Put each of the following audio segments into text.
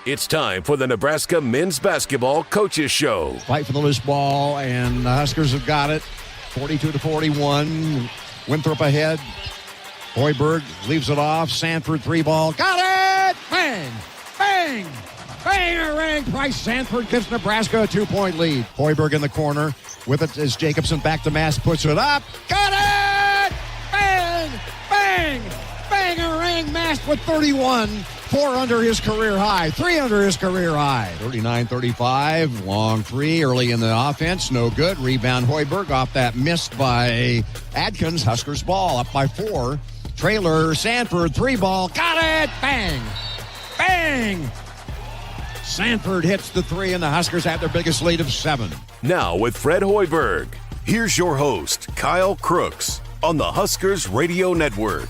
It's time for the Nebraska Men's Basketball Coaches Show. Fight for the loose ball, and the Huskers have got it. 42-41. Winthrop ahead. Hoyberg leaves it off. Sanford three ball. Got it! Bang! Bang! Bang! Ring! Price Sanford gives Nebraska a 2-point lead. Hoyberg in the corner. With it is Jacobson. Back to Mass. Puts it up. Got it! Bang! Bang! Bang! A ring. Mass with 31. 4 under his career high. 3 under his career high. 39-35. Long three early in the offense. No good. Rebound Hoyberg off that missed by Adkins. Huskers ball up by 4. Trailer Sanford three ball. Got it! Bang! Bang! Sanford hits the 3, and the Huskers have their biggest lead of 7. Now with Fred Hoyberg, here's your host, Kyle Crooks, on the Huskers Radio Network.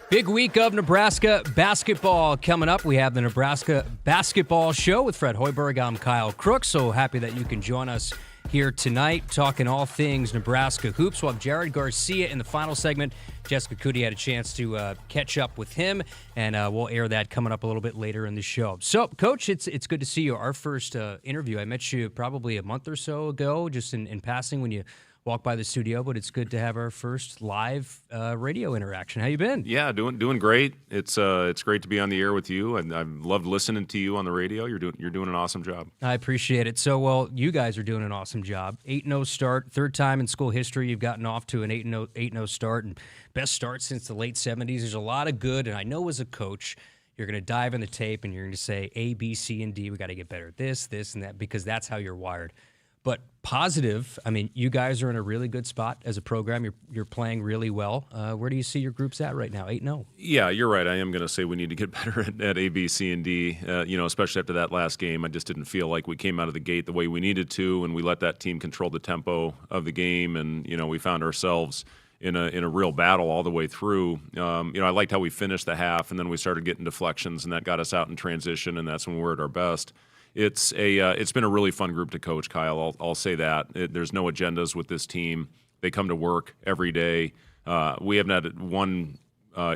Big week of Nebraska basketball coming up. We have the Nebraska Basketball Show with Fred Hoyberg. I'm Kyle Crooks, so happy that you can join us here tonight, talking all things Nebraska hoops. We'll have Jared Garcia in the final segment. Jessica Coody had a chance to catch up with him, and we'll air that coming up a little bit later in the show. So, Coach, it's good to see you. Our first interview, I met you probably a month or so ago, just in passing when you walk by the studio, but it's good to have our first live radio interaction. How you been? Yeah, doing great. It's great to be on the air with you, and I've loved listening to you on the radio. You're doing an awesome job. I appreciate it. So, well, you guys are doing an awesome job. 8-0 start, third time in school history you've gotten off to an 8-0 start, and best start since the late 70s. There's a lot of good, and I know as a coach, you're going to dive in the tape and you're going to say A, B, C, and D. We got to get better at this, and that, because that's how you're wired. But positive, I mean, you guys are in a really good spot as a program. You're playing really well. Where do you see your groups at right now, 8-0? Yeah, you're right. I am going to say we need to get better at A, B, C, and D, especially after that last game. I just didn't feel like we came out of the gate the way we needed to, and we let that team control the tempo of the game, and, we found ourselves in a real battle all the way through. I liked how we finished the half, and then we started getting deflections, and that got us out in transition, and that's when we were at our best. It's been a really fun group to coach, Kyle. I'll say that. There's no agendas with this team. They come to work every day. We haven't had one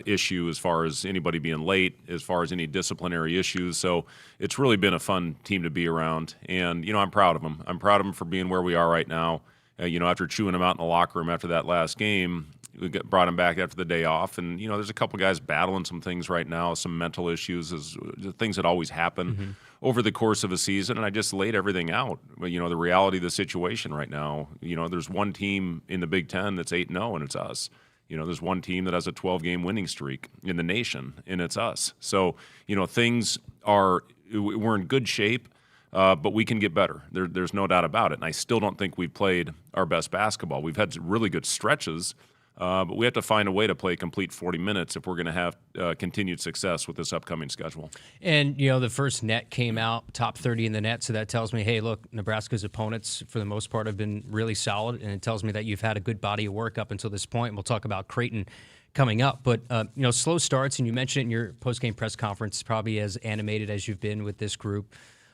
issue as far as anybody being late, as far as any disciplinary issues. So it's really been a fun team to be around. And, I'm proud of them. I'm proud of them for being where we are right now. After chewing them out in the locker room after that last game, we brought them back after the day off. And, there's a couple guys battling some things right now, some mental issues, things that always happen over the course of a season. And I just laid everything out. But, the reality of the situation right now, there's one team in the Big Ten that's 8-0, and it's us. There's one team that has a 12-game winning streak in the nation, and it's us. So, we're in good shape. But we can get better. There's no doubt about it. And I still don't think we've played our best basketball. We've had really good stretches, but we have to find a way to play a complete 40 minutes if we're going to have continued success with this upcoming schedule. And, the first net came out, top 30 in the net, so that tells me, hey, look, Nebraska's opponents, for the most part, have been really solid, and it tells me that you've had a good body of work up until this point. And we'll talk about Creighton coming up. But, slow starts, and you mentioned it in your post-game press conference, probably as animated as you've been with this group.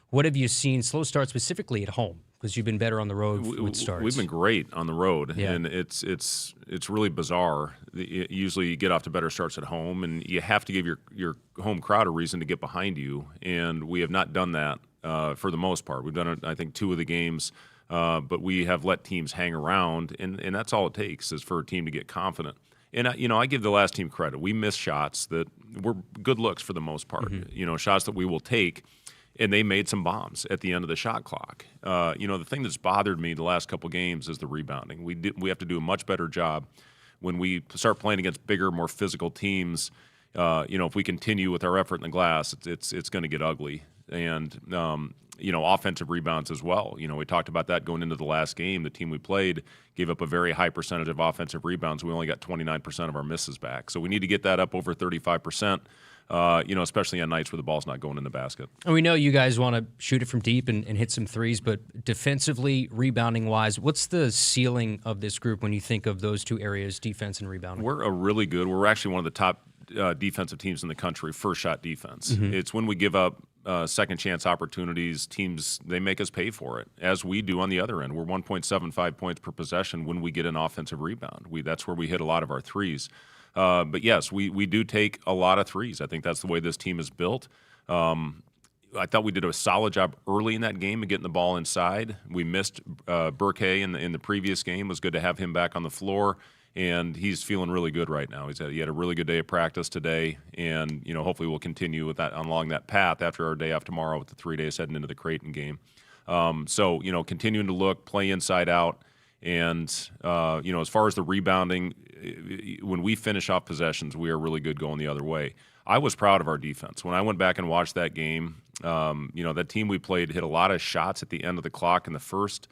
What have you seen slow start specifically at home? Because you've been better on the road with starts. We've been great on the road, yeah. And it's really bizarre. Usually you get off to better starts at home, and you have to give your home crowd a reason to get behind you, and we have not done that for the most part. We've done it, I think, 2 of the games, but we have let teams hang around, and that's all it takes is for a team to get confident. And, I give the last team credit. We missed shots that were good looks for the most part, shots that we will take. And they made some bombs at the end of the shot clock. The thing that's bothered me the last couple games is the rebounding. We have to do a much better job when we start playing against bigger, more physical teams. If we continue with our effort in the glass, it's going to get ugly. And offensive rebounds as well. We talked about that going into the last game. The team we played gave up a very high percentage of offensive rebounds. We only got 29% of our misses back. So we need to get that up over 35%. Especially on nights where the ball's not going in the basket. And we know you guys want to shoot it from deep and hit some threes, but defensively, rebounding-wise, what's the ceiling of this group when you think of those two areas, defense and rebounding? We're actually one of the top defensive teams in the country, first-shot defense. Mm-hmm. It's when we give up second-chance opportunities, teams, they make us pay for it, as we do on the other end. We're 1.75 points per possession when we get an offensive rebound. That's where we hit a lot of our threes. But yes, we do take a lot of threes. I think that's the way this team is built. I thought we did a solid job early in that game of getting the ball inside. We missed Burke in the previous game. It was good to have him back on the floor, and he's feeling really good right now. He had a really good day of practice today, and hopefully we'll continue with that along that path after our day off tomorrow with the 3 days heading into the Creighton game. So continuing to look, play inside out, and as far as the rebounding, when we finish off possessions, we are really good going the other way. I was proud of our defense. When I went back and watched that game, that team we played hit a lot of shots at the end of the clock in the first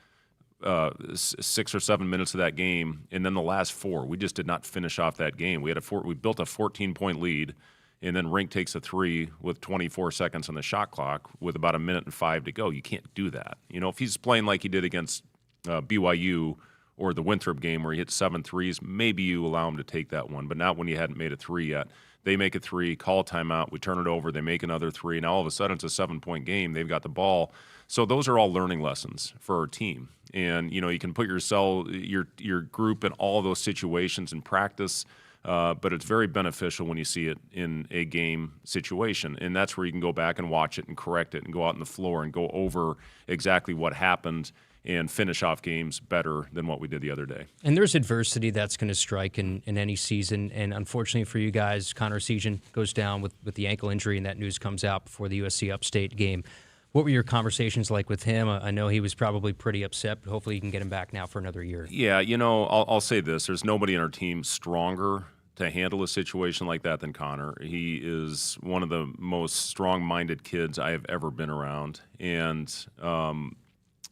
6 or 7 minutes of that game, and then the last 4, we just did not finish off that game. We built a 14-point lead, and then Rink takes a 3 with 24 seconds on the shot clock with about 1 minute and 5 to go. You can't do that. If he's playing like he did against BYU or the Winthrop game where he hit 7 threes, maybe you allow him to take that one, but not when you hadn't made a 3 yet. They make a 3, call a timeout, we turn it over, they make another 3, and all of a sudden it's a 7-point game. They've got the ball. So those are all learning lessons for our team. And, you can put your group in all those situations in practice, but it's very beneficial when you see it in a game situation. And that's where you can go back and watch it and correct it and go out on the floor and go over exactly what happened and finish off games better than what we did the other day. And there's adversity that's going to strike in any season. And unfortunately for you guys, Connor Sejan goes down with the ankle injury, and that news comes out before the USC Upstate game. What were your conversations like with him? I know he was probably pretty upset, but hopefully you can get him back now for another year. Yeah, I'll say this. There's nobody in our team stronger to handle a situation like that than Connor. He is one of the most strong-minded kids I have ever been around. And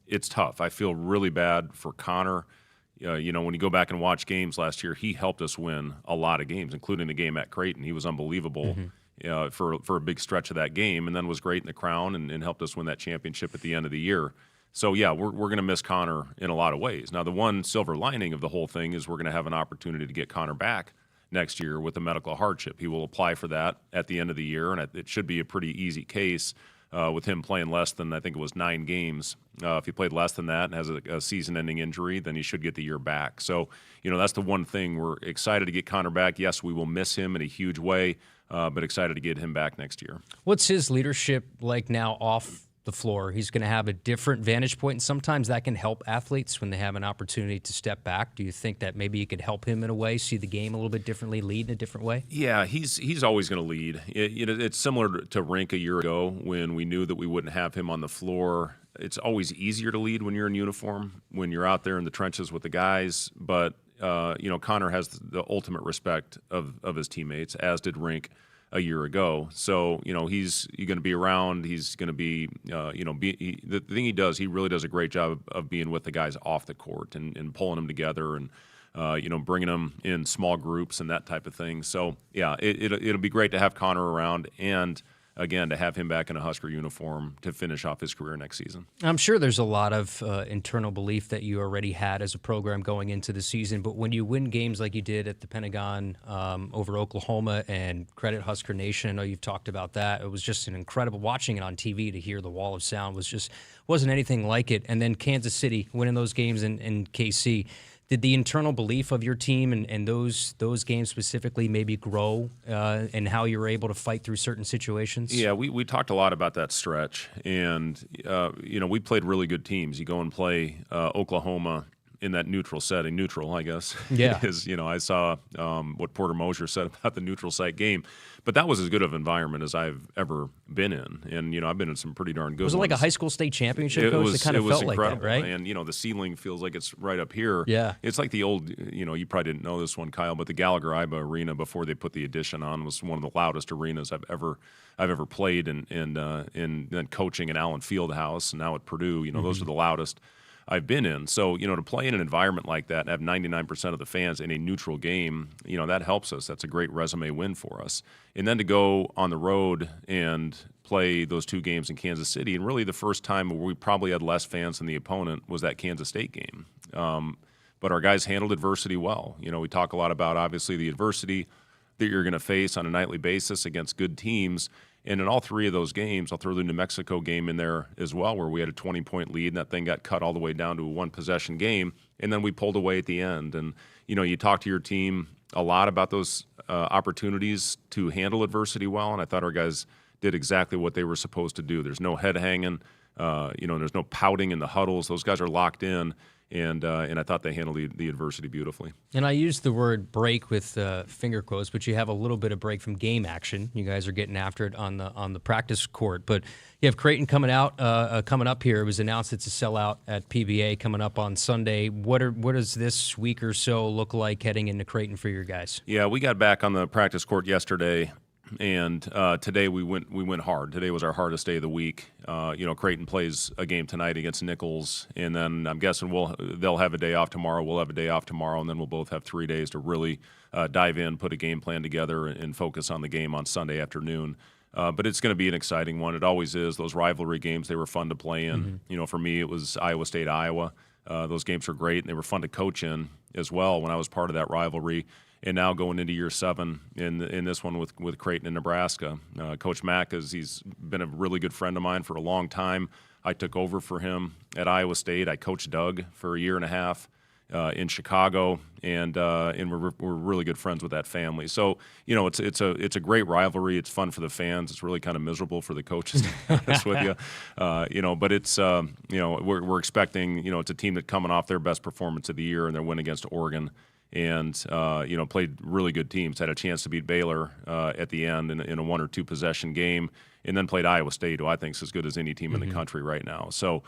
it's tough. I feel really bad for Connor. When you go back and watch games last year, he helped us win a lot of games, including the game at Creighton. He was unbelievable for a big stretch of that game, and then was great in the Crown and helped us win that championship at the end of the year. So, yeah, we're going to miss Connor in a lot of ways. Now, the one silver lining of the whole thing is we're going to have an opportunity to get Connor back next year with a medical hardship. He will apply for that at the end of the year, and it should be a pretty easy case. With him playing less than, I think it was 9 games. If he played less than that and has a season-ending injury, then he should get the year back. So, that's the one thing. We're excited to get Connor back. Yes, we will miss him in a huge way, but excited to get him back next year. What's his leadership like now off the floor? He's going to have a different vantage point, and sometimes that can help athletes when they have an opportunity to step back. Do you think that maybe you could help him in a way, see the game a little bit differently, lead in a different way? Yeah, he's always going to lead. It's similar to Rink a year ago when we knew that we wouldn't have him on the floor. It's always easier to lead when you're in uniform, when you're out there in the trenches with the guys. But, Connor has the ultimate respect of his teammates, as did Rink a year ago. So, he's going to be around. He's going to be, the thing he does, he really does a great job of being with the guys off the court and pulling them together and, bringing them in small groups and that type of thing. So, yeah, it'll be great to have Connor around and, again, to have him back in a Husker uniform to finish off his career next season. I'm sure there's a lot of internal belief that you already had as a program going into the season, but when you win games like you did at the Pentagon over Oklahoma, and credit Husker Nation, I know you've talked about that. It was just an incredible, watching it on TV to hear the wall of sound wasn't anything like it. And then Kansas City winning those games in KC. Did the internal belief of your team and those games specifically maybe grow and how you were able to fight through certain situations? Yeah, we talked a lot about that stretch, and we played really good teams. You go and play Oklahoma in that neutral setting, I guess. Yeah. Is, I saw what Porter Mosier said about the neutral site game, but that was as good of an environment as I've ever been in, and I've been in some pretty darn good ones. Was it like a high school state championship, Coach? It kind of felt incredible. Like that, right? And the ceiling feels like it's right up here. Yeah, it's like the old. You probably didn't know this one, Kyle, but the Gallagher-Iba Arena before they put the addition on was one of the loudest arenas I've ever played, and then coaching at Allen Fieldhouse and now at Purdue. Those are the loudest I've been in. So, to play in an environment like that and have 99% of the fans in a neutral game, that helps us. That's a great resume win for us. And then to go on the road and play those 2 games in Kansas City, and really the first time where we probably had less fans than the opponent was that Kansas State game. But our guys handled adversity well. We talk a lot about, obviously, the adversity that you're going to face on a nightly basis against good teams. And in all 3 of those games, I'll throw the New Mexico game in there as well, where we had a 20-point lead, and that thing got cut all the way down to a 1-possession game, and then we pulled away at the end. And, you talk to your team a lot about those opportunities to handle adversity well, and I thought our guys did exactly what they were supposed to do. There's no head hanging, there's no pouting in the huddles. Those guys are locked in. And I thought they handled the adversity beautifully. And I used the word break with finger quotes, but you have a little bit of break from game action. You guys are getting after it on the practice court. But you have Creighton coming up here. It was announced it's a sellout at PBA coming up on Sunday. What does this week or so look like heading into Creighton for your guys? Yeah, we got back on the practice court yesterday. And today we went hard. Today was our hardest day of the week. Creighton plays a game tonight against Nichols, and then I'm guessing they'll have a day off tomorrow. We'll have a day off tomorrow, and then we'll both have 3 days to really dive in, put a game plan together, and focus on the game on Sunday afternoon. But it's going to be an exciting one. It always is. Those rivalry games, they were fun to play in. Mm-hmm. For me, it was Iowa State, Iowa. Those games were great, and they were fun to coach in as well when I was part of that rivalry. And now going into year 7 in this one with Creighton and Nebraska. Coach Mack, he's been a really good friend of mine for a long time. I took over for him at Iowa State. I coached Doug for a year and a half in Chicago, and we're really good friends with that family. So it's a great rivalry. It's fun for the fans. It's really kind of miserable for the coaches, to be honest with you. But it's we're expecting it's a team that's coming off their best performance of the year, and their win against Oregon. And played really good teams. Had a chance to beat Baylor at the end in a 1 or 2 possession game, and then played Iowa State, who I think is as good as any team in the country right now. So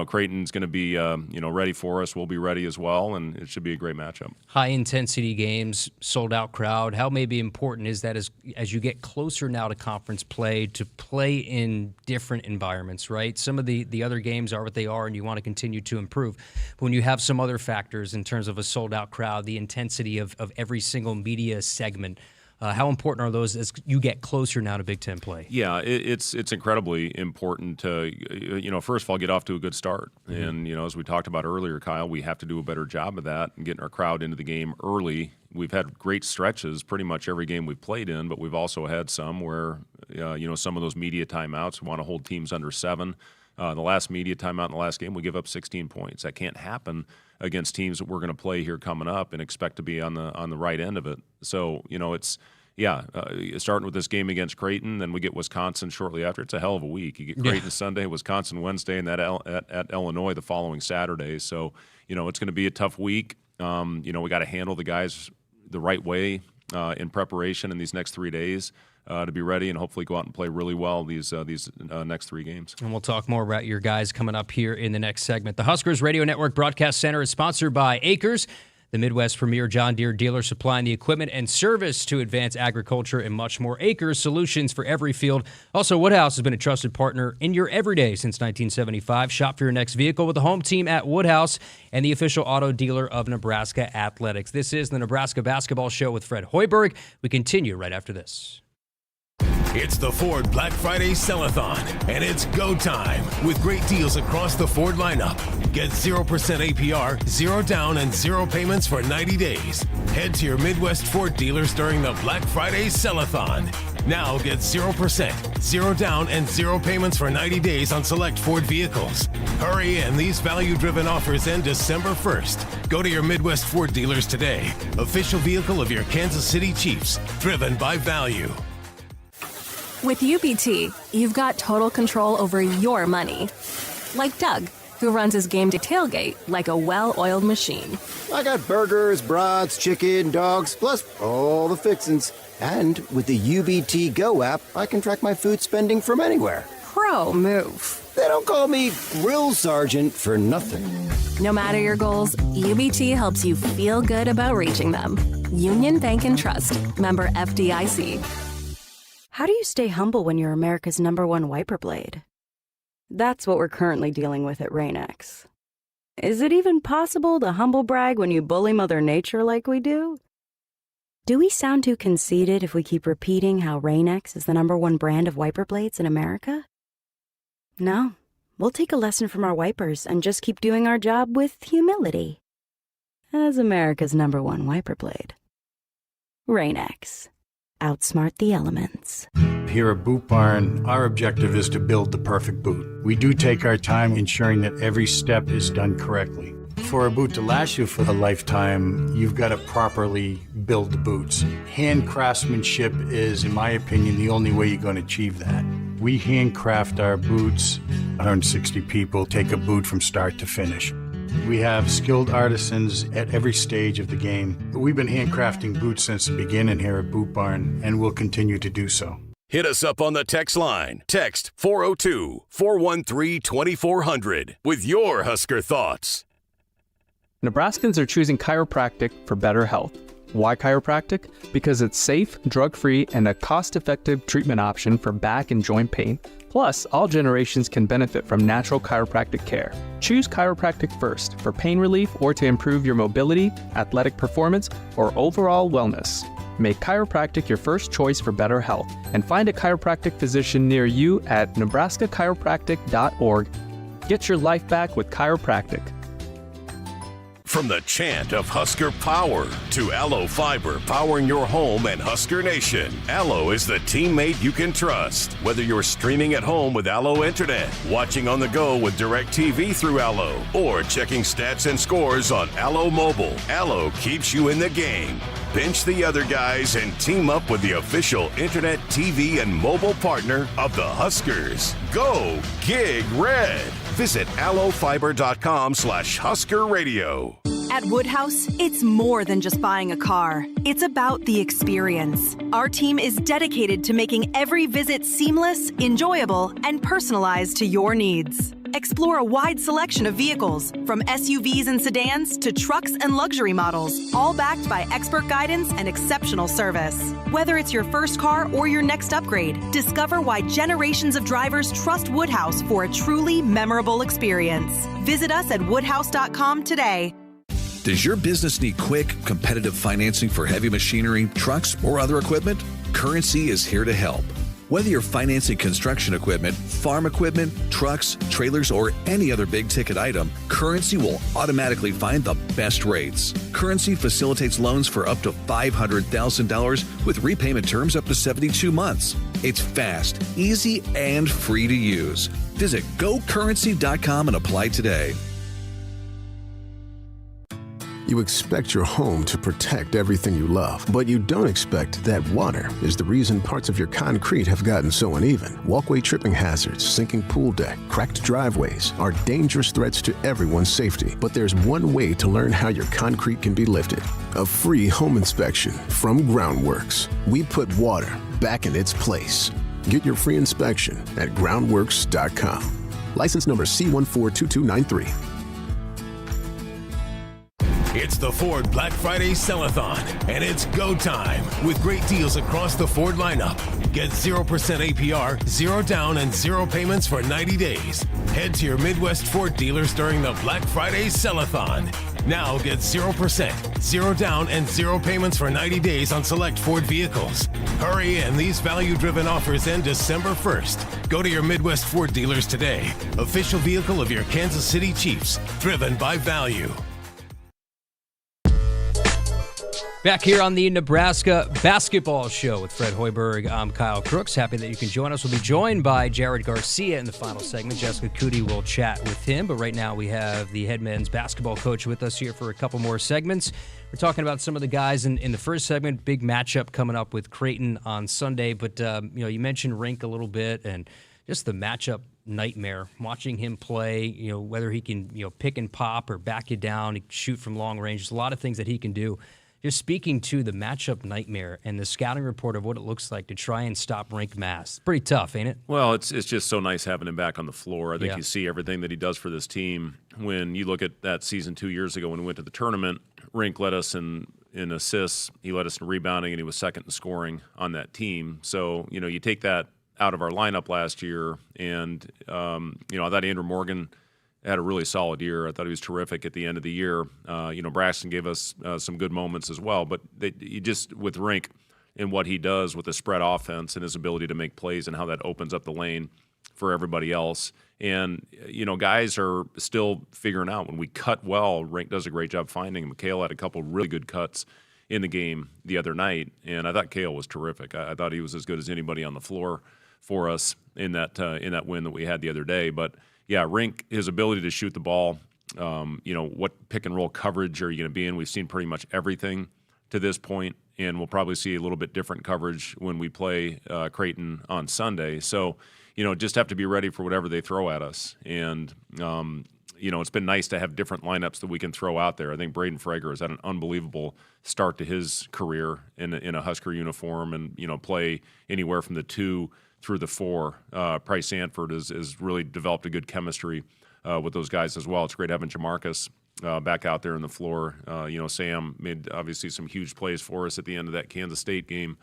Creighton's going to be ready for us. We'll be ready as well, and it should be a great matchup. High intensity games, sold out crowd. How maybe important is that as you get closer now to conference play, to play in different environments, right? Some of the other games are what they are, and you want to continue to improve. But when you have some other factors in terms of a sold out crowd, the intensity of every single media segment, how important are those as you get closer now to Big Ten play? Yeah, it's incredibly important to, first of all, get off to a good start. Mm-hmm. And, as we talked about earlier, Kyle, we have to do a better job of that and getting our crowd into the game early. We've had great stretches pretty much every game we've played in, but we've also had some where, some of those media timeouts, we want to hold teams under 7. The last media timeout in the last game, we give up 16 points. That can't happen against teams that we're going to play here coming up and expect to be on the right end of it. So, starting with this game against Creighton, then we get Wisconsin shortly after. It's a hell of a week. You get Creighton Sunday, Wisconsin Wednesday, and that at Illinois the following Saturday. So, it's going to be a tough week. We got to handle the guys the right way in preparation in these next 3 days. To be ready and hopefully go out and play really well these next 3 games. And we'll talk more about your guys coming up here in the next segment. The Huskers Radio Network Broadcast Center is sponsored by Akrs, the Midwest premier John Deere dealer supplying the equipment and service to advance agriculture and much more. Akrs, solutions for every field. Also, Woodhouse has been a trusted partner in your everyday since 1975. Shop for your next vehicle with the home team at Woodhouse and the official auto dealer of Nebraska Athletics. This is the Nebraska Basketball Show with Fred Hoyberg. We continue right after this. It's the Ford Black Friday Sell-a-thon, and it's go time with great deals across the Ford lineup. Get 0% APR, 0 down, and 0 payments for 90 days. Head to your Midwest Ford dealers during the Black Friday Sell-a-thon. Now get 0%, 0 down, and 0 payments for 90 days on select Ford vehicles. Hurry in, these value-driven offers end December 1st. Go to your Midwest Ford dealers today. Official vehicle of your Kansas City Chiefs, driven by value. With UBT, you've got total control over your money. Like Doug, who runs his game day tailgate like a well-oiled machine. I got burgers, brats, chicken, dogs, plus all the fixins'. And with the UBT Go app, I can track my food spending from anywhere. Pro move. They don't call me Grill Sergeant for nothing. No matter your goals, UBT helps you feel good about reaching them. Union Bank and Trust. Member FDIC. How do you stay humble when you're America's #1 wiper blade? That's what we're currently dealing with at Rain-X. Is it even possible to humble brag when you bully Mother Nature like we do? Do we sound too conceited if we keep repeating how Rain-X is the #1 brand of wiper blades in America? No, we'll take a lesson from our wipers and just keep doing our job with humility. As America's #1 wiper blade. Rain-X. Outsmart the elements. Here at Boot Barn, our objective is to build the perfect boot. We do take our time ensuring that every step is done correctly. For a boot to last you for a lifetime, you've got to properly build the boots. Hand craftsmanship is, in my opinion, the only way you're going to achieve that. We handcraft our boots. 160 people take a boot from start to finish. We have skilled artisans at every stage of the game. We've been handcrafting boots since the beginning here at Boot Barn, and we'll continue to do so. Hit us up on the text line. Text 402-413-2400 with your Husker thoughts. Nebraskans are choosing chiropractic for better health. Why chiropractic? Because it's safe, drug-free, and a cost-effective treatment option for back and joint pain. Plus, all generations can benefit from natural chiropractic care. Choose chiropractic first for pain relief or to improve your mobility, athletic performance, or overall wellness. Make chiropractic your first choice for better health, and find a chiropractic physician near you at nebraskachiropractic.org. Get your life back with chiropractic. From the chant of Husker power to Allo Fiber powering your home and Husker Nation, Allo is the teammate you can trust. Whether you're streaming at home with Allo Internet, watching on the go with DirecTV through Allo, or checking stats and scores on Allo Mobile, Allo keeps you in the game. Bench the other guys and team up with the official Internet, TV, and mobile partner of the Huskers. Go Gig Red. Visit allofiber.com/Husker Radio. At Woodhouse, it's more than just buying a car. It's about the experience. Our team is dedicated to making every visit seamless, enjoyable, and personalized to your needs. Explore a wide selection of vehicles, from SUVs and sedans to trucks and luxury models, all backed by expert guidance and exceptional service. Whether it's your first car or your next upgrade, discover why generations of drivers trust Woodhouse for a truly memorable experience. Visit us at woodhouse.com today. Does your business need quick, competitive financing for heavy machinery, trucks, or other equipment? Currency is here to help. Whether you're financing construction equipment, farm equipment, trucks, trailers, or any other big-ticket item, Currency will automatically find the best rates. Currency facilitates loans for up to $500,000 with repayment terms up to 72 months. It's fast, easy, and free to use. Visit gocurrency.com and apply today. You expect your home to protect everything you love, but you don't expect that water is the reason parts of your concrete have gotten so uneven. Walkway tripping hazards, sinking pool deck, cracked driveways are dangerous threats to everyone's safety. But there's one way to learn how your concrete can be lifted. A free home inspection from Groundworks. We put water back in its place. Get your free inspection at groundworks.com. License number C142293. It's the Ford Black Friday Sell-a-thon, and it's go time with great deals across the Ford lineup. Get 0% APR, 0 down, and 0 payments for 90 days. Head to your Midwest Ford dealers during the Black Friday Sell-a-thon. Now get 0%, 0 down, and 0 payments for 90 days on select Ford vehicles. Hurry in, these value-driven offers end December 1st. Go to your Midwest Ford dealers today. Official vehicle of your Kansas City Chiefs, driven by value. Back here on the Nebraska Basketball Show with Fred Hoyberg, I'm Kyle Crooks. Happy that you can join us. We'll be joined by Jared Garcia in the final segment. Jessica Coody will chat with him, but right now we have the head men's basketball coach with us here for a couple more segments. We're talking about some of the guys in the first segment. Big matchup coming up with Creighton on Sunday, but you mentioned Rink a little bit and just the matchup nightmare. Watching him play, whether he can pick and pop or back you down, he can shoot from long range. There's a lot of things that he can do. Just speaking to the matchup nightmare and the scouting report of what it looks like to try and stop Rink Mass. Pretty tough, ain't it? Well, it's just so nice having him back on the floor. I think you see everything that he does for this team. When you look at that season 2 years ago when we went to the tournament, Rink led us in assists, he led us in rebounding, and he was second in scoring on that team. So, you take that out of our lineup last year, and, I thought Andrew Morgan had a really solid year. I thought he was terrific at the end of the year. Braxton gave us some good moments as well. But you just, with Rink and what he does with the spread offense and his ability to make plays and how that opens up the lane for everybody else. And, guys are still figuring out when we cut well, Rink does a great job finding him. Kale had a couple really good cuts in the game the other night, and I thought Kale was terrific. I thought he was as good as anybody on the floor for us in that win that we had the other day. But yeah, Rink, his ability to shoot the ball, what pick and roll coverage are you going to be in? We've seen pretty much everything to this point, and we'll probably see a little bit different coverage when we play Creighton on Sunday. So, just have to be ready for whatever they throw at us. And, it's been nice to have different lineups that we can throw out there. I think Braden Frager has had an unbelievable start to his career in a Husker uniform and, play anywhere from the 2 through the 4. Price Sanford has really developed a good chemistry with those guys as well. It's great having Jamarcus back out there on the floor. Sam made obviously some huge plays for us at the end of that Kansas State game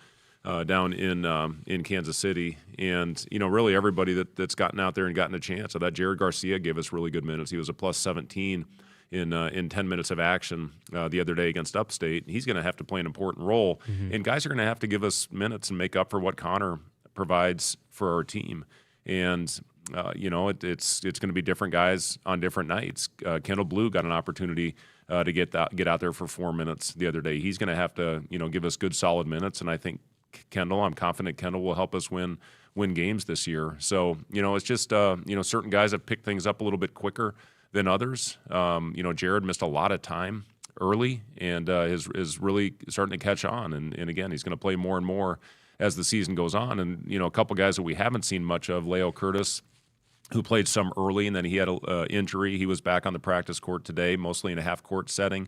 down in Kansas City. And, really everybody that's gotten out there and gotten a chance. So that Jared Garcia gave us really good minutes. He was a plus 17 in 10 minutes of action the other day against Upstate. He's going to have to play an important role. Mm-hmm. And guys are going to have to give us minutes and make up for what Connor provides for our team. And, it's going to be different guys on different nights. Kendall Blue got an opportunity to get out there for 4 minutes the other day. He's going to have to, give us good, solid minutes. And I think I'm confident Kendall will help us win games this year. So, it's just, certain guys have picked things up a little bit quicker than others. Jared missed a lot of time early and is really starting to catch on. And again, he's going to play more and more as the season goes on. And, a couple guys that we haven't seen much of, Leo Curtis, who played some early, and then he had an injury. He was back on the practice court today, mostly in a half-court setting.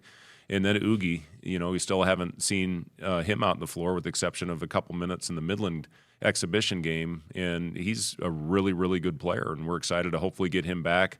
And then Oogie, we still haven't seen him out on the floor with the exception of a couple minutes in the Midland exhibition game. And he's a really, really good player, and we're excited to hopefully get him back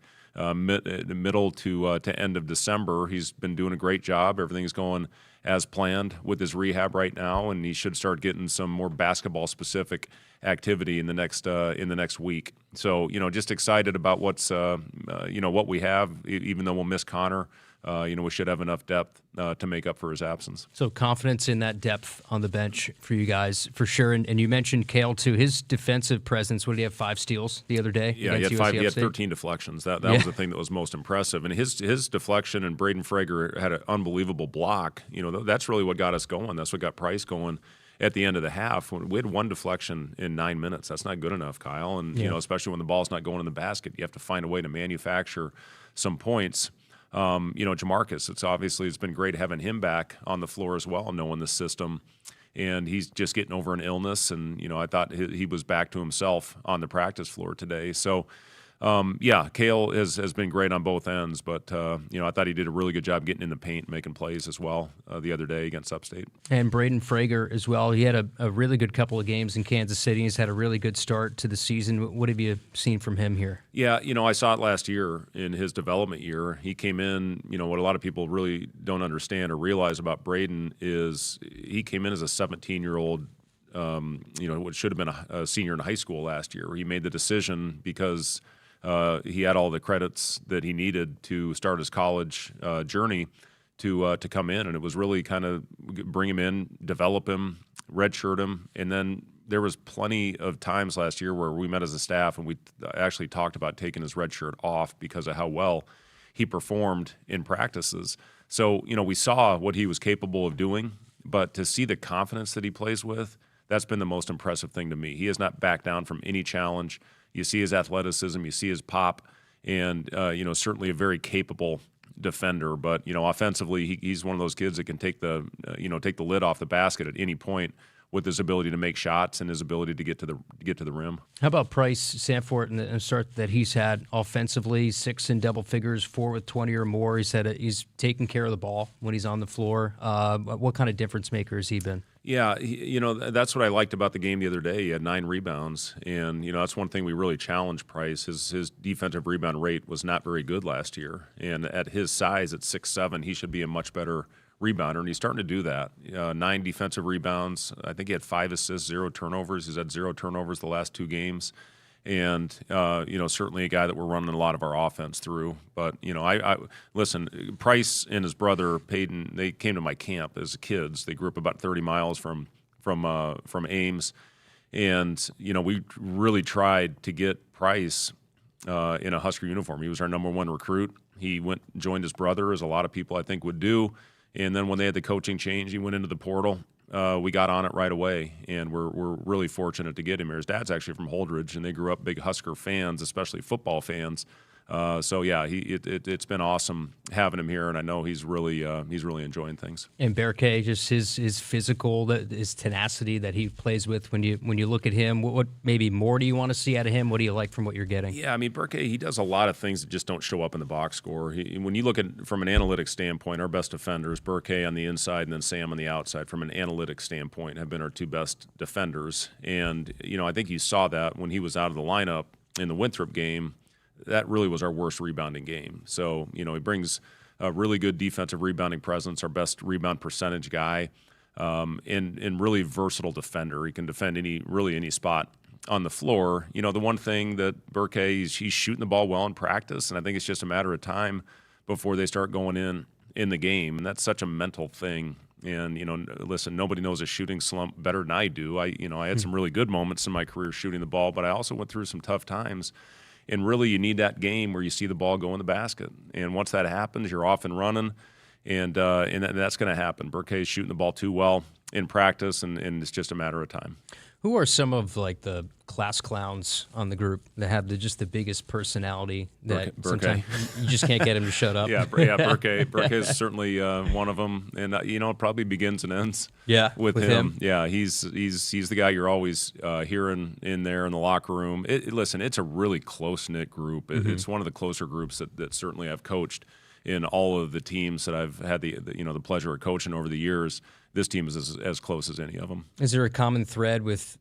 middle to end of December. He's been doing a great job. Everything's going as planned with his rehab right now, and he should start getting some more basketball-specific activity in the next week. So, just excited about what's what we have, even though we'll miss Connor. We should have enough depth to make up for his absence. So confidence in that depth on the bench for you guys, for sure. And you mentioned Kale, too. His defensive presence, what did he have, 5 steals the other day? Yeah, he had 13 deflections. That was the thing that was most impressive. And his deflection, and Braden Frager had an unbelievable block. That's really what got us going. That's what got Price going at the end of the half. We had 1 deflection in 9 minutes. That's not good enough, Kyle. And, especially when the ball's not going in the basket, you have to find a way to manufacture some points. Jamarcus, it's been great having him back on the floor as well, knowing the system. And he's just getting over an illness. And, I thought he was back to himself on the practice floor today. So, Kale has been great on both ends. But, I thought he did a really good job getting in the paint, making plays as well the other day against Upstate. And Braden Frager as well. He had a really good couple of games in Kansas City. He's had a really good start to the season. What have you seen from him here? Yeah, I saw it last year in his development year. He came in, what a lot of people really don't understand or realize about Braden is he came in as a 17-year-old, what should have been a senior in high school last year. He made the decision because he had all the credits that he needed to start his college journey to come in, and it was really kind of bring him in, develop him, redshirt him, and then there was plenty of times last year where we met as a staff and we actually talked about taking his red shirt off because of how well he performed in practices. So, we saw what he was capable of doing, but to see the confidence that he plays with, that's been the most impressive thing to me. He has not backed down from any challenge. You see his athleticism, you see his pop, and, certainly a very capable defender. But, offensively, he's one of those kids that can take the lid off the basket at any point with his ability to make shots and his ability to get to the rim. How about Price Sanford and the start that he's had offensively? 6 in double figures, 4 with 20 or more. He said he's taking care of the ball when he's on the floor. What kind of difference maker has he been? Yeah, that's what I liked about the game the other day. He had 9 rebounds, and that's one thing we really challenged Price. His defensive rebound rate was not very good last year, and at his size, at 6'7", he should be a much better rebounder, and he's starting to do that. 9 defensive rebounds. I think he had 5 assists, 0 turnovers. He's had 0 turnovers the last 2 games. And, certainly a guy that we're running a lot of our offense through. But, I listen, Price and his brother, Peyton, they came to my camp as kids. They grew up about 30 miles from Ames. And, we really tried to get Price in a Husker uniform. He was our number 1 recruit. He went and joined his brother, as a lot of people I think would do. And then when they had the coaching change, he went into the portal. We got on it right away, and we're really fortunate to get him here. His dad's actually from Holdridge, and they grew up big Husker fans, especially football fans, So yeah, it's been awesome having him here, and I know he's really enjoying things. And Berke, just his physical, his tenacity that he plays with. When you look at him, what maybe more do you want to see out of him? What do you like from what you're getting? Yeah, I mean Berke, he does a lot of things that just don't show up in the box score. When you look at from an analytics standpoint, our best defenders, Berke on the inside and then Sam on the outside, from an analytics standpoint, have been our two best defenders. And I think you saw that when he was out of the lineup in the Winthrop game. That really was our worst rebounding game. So, he brings a really good defensive rebounding presence, our best rebound percentage guy, and really versatile defender. He can defend any spot on the floor. The one thing that Berke, he's shooting the ball well in practice, and I think it's just a matter of time before they start going in the game, and that's such a mental thing. And, listen, nobody knows a shooting slump better than I do. I had some really good moments in my career shooting the ball, but I also went through some tough times. And really, you need that game where you see the ball go in the basket. And once that happens, you're off and running, and that's going to happen. Berke's shooting the ball too well in practice, and it's just a matter of time. Who are some of the class clowns on the group that have the biggest personality that sometimes you just can't get him to shut up? Berke is certainly one of them, and it probably begins and ends. With him. Yeah, he's the guy you're always hearing in there in the locker room. Listen, it's a really close knit group. Mm-hmm. It's one of the closer groups that certainly I've coached in all of the teams that I've had the pleasure of coaching over the years. This team is as close as any of them. Is there a common thread with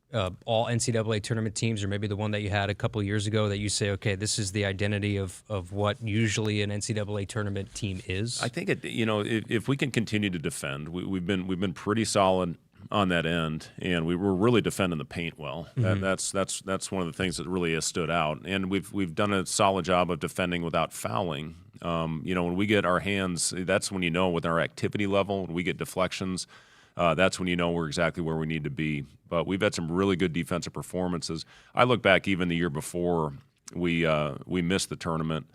all NCAA tournament teams, or maybe the one that you had a couple of years ago that you say, okay, this is the identity of what usually an NCAA tournament team is? I think if we can continue to defend, we've been pretty solid on that end, and we were really defending the paint well. Mm-hmm. That's one of the things that really has stood out, and we've done a solid job of defending without fouling. When we get our hands, that's when with our activity level, when we get deflections, that's when we're exactly where we need to be. But we've had some really good defensive performances. I look back even the year before we missed the tournament.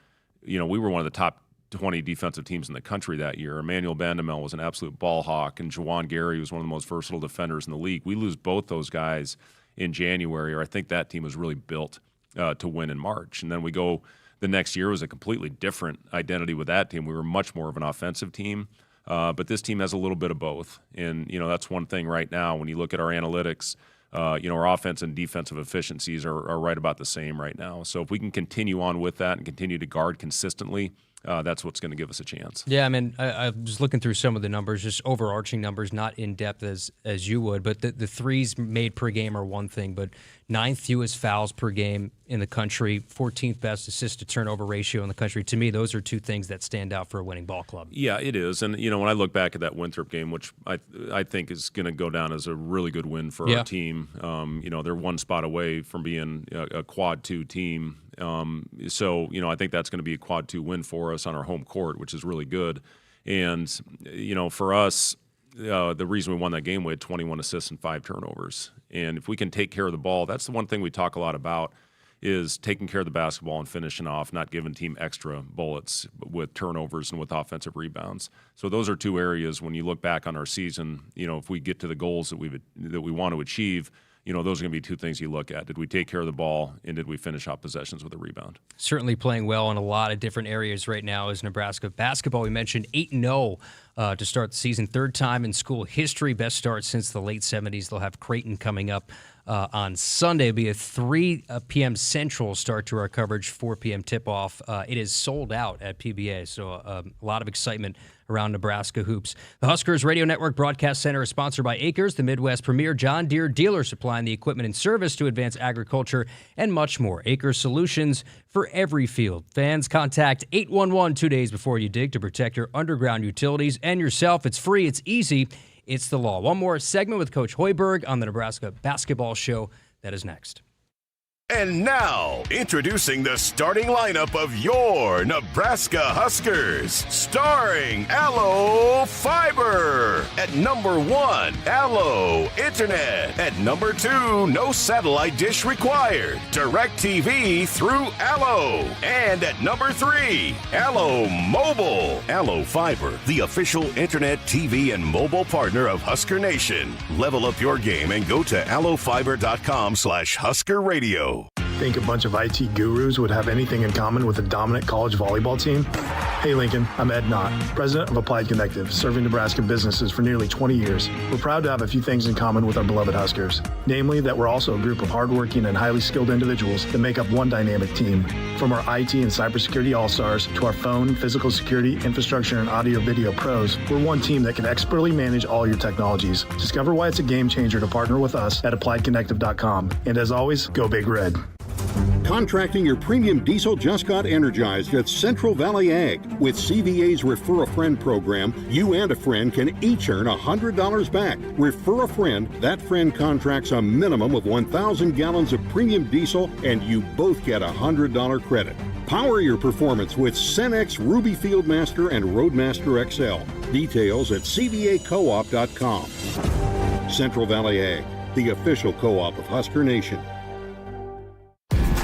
We were one of the top 20 defensive teams in the country that year. Emmanuel Bandamel was an absolute ball hawk, and Jawan Gary was one of the most versatile defenders in the league. We lose both those guys in January, or I think that team was really built to win in March. And then we go the next year was a completely different identity with that team. We were much more of an offensive team, but this team has a little bit of both. And, that's one thing right now when you look at our analytics, our offense and defensive efficiencies are right about the same right now. So if we can continue on with that and continue to guard consistently, that's what's going to give us a chance. Yeah, I mean, I was looking through some of the numbers, just overarching numbers, not in depth as you would, but the threes made per game are one thing, but 9th fewest fouls per game in the country, 14th best assist to turnover ratio in the country. To me, those are two things that stand out for a winning ball club. Yeah, it is. And, when I look back at that Winthrop game, which I think is going to go down as a really good win for our team, they're one spot away from being a quad 2 team. So, I think that's going to be a quad 2 win for us on our home court, which is really good. And, for us, the reason we won that game, we had 21 assists and 5 turnovers. And if we can take care of the ball, that's the one thing we talk a lot about, is taking care of the basketball and finishing off, not giving team extra bullets with turnovers and with offensive rebounds. So those are two areas when you look back on our season, if we get to the goals that we want to achieve, those are going to be two things you look at. Did we take care of the ball, and did we finish off possessions with a rebound? Certainly playing well in a lot of different areas right now is Nebraska basketball. We mentioned 8-0 to start the season, third time in school history, best start since the late 70s. They'll have Creighton coming up on Sunday. It'll be a 3 p.m. Central start to our coverage, 4 p.m. tip-off. It is sold out at PBA, so a lot of excitement around Nebraska hoops. The Huskers Radio Network Broadcast Center is sponsored by Akrs, the Midwest premier John Deere dealer supplying the equipment and service to advance agriculture and much more. Akrs solutions for every field. Fans, contact 811 2 days before you dig to protect your underground utilities and yourself. It's free, it's easy, it's the law. One more segment with Coach Hoyberg on the Nebraska Basketball Show. That is next. And now, introducing the starting lineup of your Nebraska Huskers. Starring Allo Fiber. At number 1, Allo Internet. At number 2, no satellite dish required. DirecTV through Allo. And at number 3, Allo Mobile. Allo Fiber, the official internet, TV, and mobile partner of Husker Nation. Level up your game and go to allofiber.com/Husker Radio. Think a bunch of IT gurus would have anything in common with a dominant college volleyball team? Hey Lincoln, I'm Ed Knott, president of Applied Connective, serving Nebraska businesses for nearly 20 years. We're proud to have a few things in common with our beloved Huskers, namely that we're also a group of hardworking and highly skilled individuals that make up one dynamic team. From our IT and cybersecurity all-stars to our phone, physical security, infrastructure, and audio-video pros, we're one team that can expertly manage all your technologies. Discover why it's a game changer to partner with us at appliedconnective.com. And as always, go Big Red. Contracting your premium diesel just got energized at Central Valley Ag. With CVA's Refer a Friend program, you and a friend can each earn $100 back. Refer a friend, that friend contracts a minimum of 1,000 gallons of premium diesel, and you both get a $100 credit. Power your performance with Cenex Ruby Fieldmaster and Roadmaster XL. Details at cvacoop.com. Central Valley Ag, the official co-op of Husker Nation.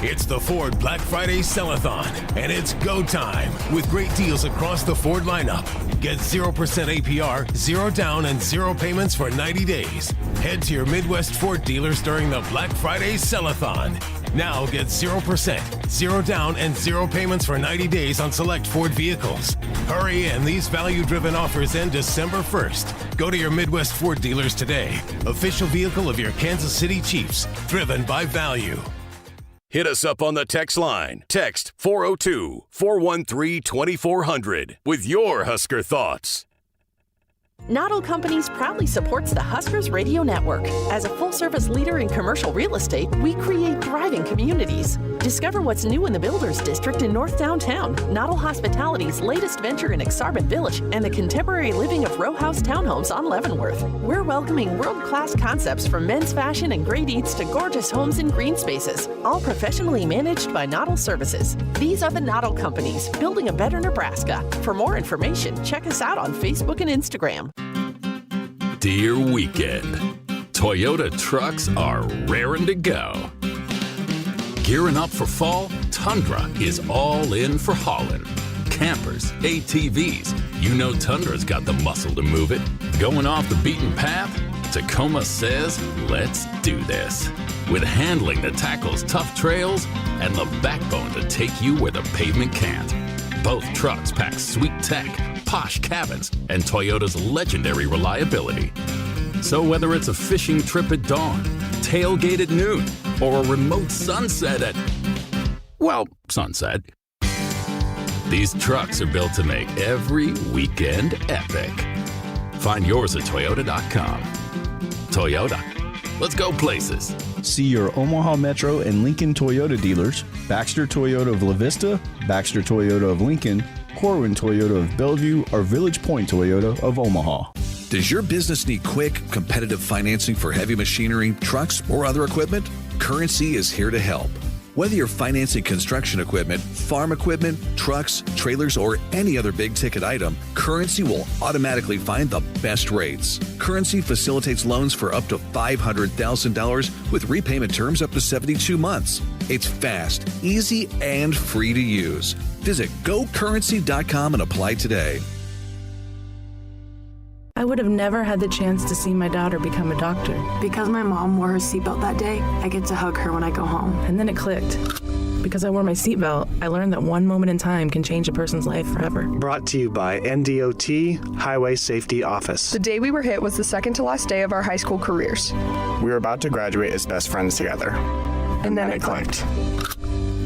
It's the Ford Black Friday Sell-a-thon, and it's go time with great deals across the Ford lineup. Get 0% APR, 0 down, and 0 payments for 90 days. Head to your Midwest Ford dealers during the Black Friday Sell-a-thon. Now get 0%, 0 down, and 0 payments for 90 days on select Ford vehicles. Hurry in, these value-driven offers end December 1st. Go to your Midwest Ford dealers today. Official vehicle of your Kansas City Chiefs, driven by value. Hit us up on the text line. Text 402-413-2400 with your Husker thoughts. Noddle Companies proudly supports the Huskers Radio Network. As a full-service leader in commercial real estate, we create thriving communities. Discover what's new in the Builders District in North Downtown, Noddle Hospitality's latest venture in Aksarben Village, and the contemporary living of row house townhomes on Leavenworth. We're welcoming world-class concepts from men's fashion and great eats to gorgeous homes and green spaces, all professionally managed by Noddle Services. These are the Noddle Companies, building a better Nebraska. For more information, check us out on Facebook and Instagram. Dear Weekend, Toyota trucks are raring to go. Gearing up for fall, Tundra is all in for hauling. Campers, ATVs, you know Tundra's got the muscle to move it. Going off the beaten path? Tacoma says, let's do this. With handling that tackles tough trails and the backbone to take you where the pavement can't. Both trucks pack sweet tech, posh cabins, and Toyota's legendary reliability. So whether it's a fishing trip at dawn, tailgate at noon, or a remote sunset at, well, sunset, these trucks are built to make every weekend epic. Find yours at Toyota.com. Toyota, let's go places. See your Omaha Metro and Lincoln Toyota dealers, Baxter Toyota of La Vista, Baxter Toyota of Lincoln, Corwin Toyota of Bellevue, or Village Point Toyota of Omaha. Does your business need quick, competitive financing for heavy machinery, trucks, or other equipment? Currency is here to help. Whether you're financing construction equipment, farm equipment, trucks, trailers, or any other big-ticket item, Currency will automatically find the best rates. Currency facilitates loans for up to $500,000 with repayment terms up to 72 months. It's fast, easy, and free to use. Visit GoCurrency.com and apply today. I would have never had the chance to see my daughter become a doctor. Because my mom wore her seatbelt that day, I get to hug her when I go home. And then it clicked. Because I wore my seatbelt, I learned that one moment in time can change a person's life forever. Brought to you by NDOT Highway Safety Office. The day we were hit was the second to last day of our high school careers. We were about to graduate as best friends together. And then it clicked.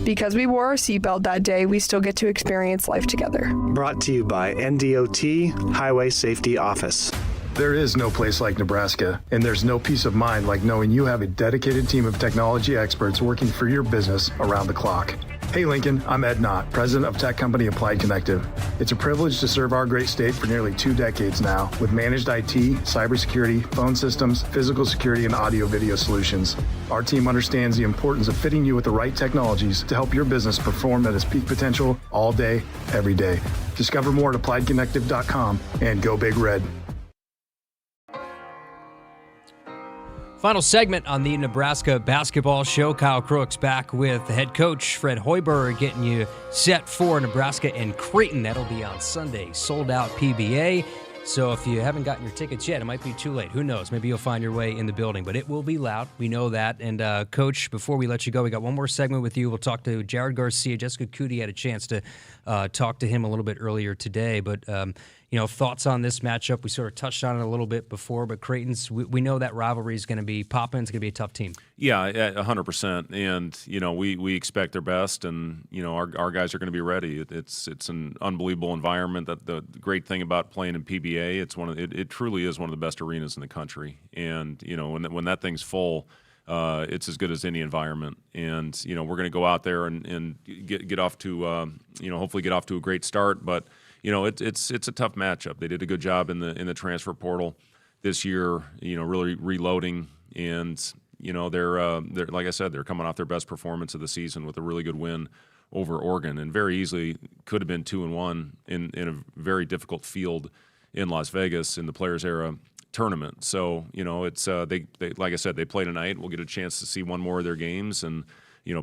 Because we wore our seatbelt that day, we still get to experience life together. Brought to you by NDOT Highway Safety Office. There is no place like Nebraska, and there's no peace of mind like knowing you have a dedicated team of technology experts working for your business around the clock. Hey Lincoln, I'm Ed Knott, president of tech company Applied Connective. It's a privilege to serve our great state for nearly 2 decades now with managed IT, cybersecurity, phone systems, physical security, and audio-video solutions. Our team understands the importance of fitting you with the right technologies to help your business perform at its peak potential all day, every day. Discover more at appliedconnective.com and go Big Red. Final segment on the Nebraska Basketball Show. Kyle Crooks back with the head coach, Fred Hoyberg, getting you set for Nebraska and Creighton. That'll be on Sunday. Sold out PBA. So if you haven't gotten your tickets yet, it might be too late. Who knows? Maybe you'll find your way in the building, but it will be loud. We know that. And Coach, before we let you go, we got one more segment with you. We'll talk to Jared Garcia. Jessica Coody had a chance to talk to him a little bit earlier today, but thoughts on this matchup. We sort of touched on it a little bit before, but Creighton's, we know that rivalry is going to be popping. It's going to be a tough team. Yeah, 100%. And, we expect their best, and, our guys are going to be ready. It's an unbelievable environment. That the great thing about playing in PBA, it truly is one of the best arenas in the country. And, when that thing's full, it's as good as any environment. And, we're going to go out there and get off to, hopefully get off to a great start. But, it's a tough matchup. They did a good job in the transfer portal this year, really reloading. And, they're like I said, they're coming off their best performance of the season with a really good win over Oregon, and very easily could have been 2-1 in a very difficult field in Las Vegas in the Players Era tournament. So, it's they like I said, they play tonight. We'll get a chance to see one more of their games and,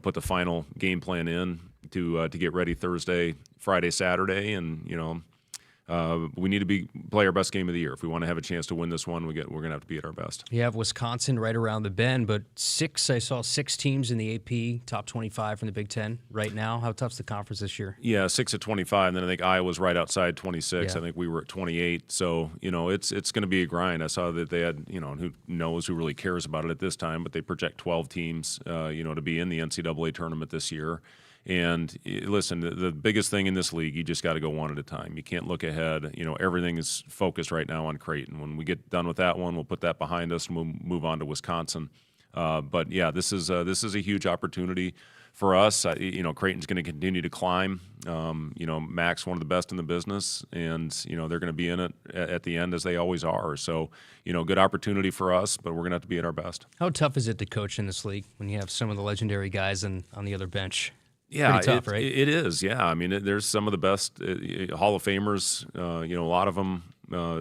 put the final game plan in to get ready Thursday, Friday, Saturday, and we need to play our best game of the year. If we want to have a chance to win this one, we're going to have to be at our best. You have Wisconsin right around the bend, but I saw six teams in the AP top 25 from the Big Ten right now. How tough's the conference this year? Yeah, 6 at 25, and then I think Iowa's right outside 26. Yeah. I think we were at 28. So, it's going to be a grind. I saw that they had, who knows, who really cares about it at this time, but they project 12 teams, to be in the NCAA tournament this year. And listen, the biggest thing in this league, you just got to go one at a time. You can't look ahead. Everything is focused right now on Creighton. When we get done with that one, we'll put that behind us and we'll move on to Wisconsin. But yeah, this is a huge opportunity for us. Creighton's going to continue to climb. Mac's one of the best in the business, and they're going to be in it at the end as they always are. So good opportunity for us, but we're going to have to be at our best. How tough is it to coach in this league when you have some of the legendary guys on the other bench? Yeah, pretty tough, right? It is. Yeah, I mean, there's some of the best Hall of Famers. A lot of them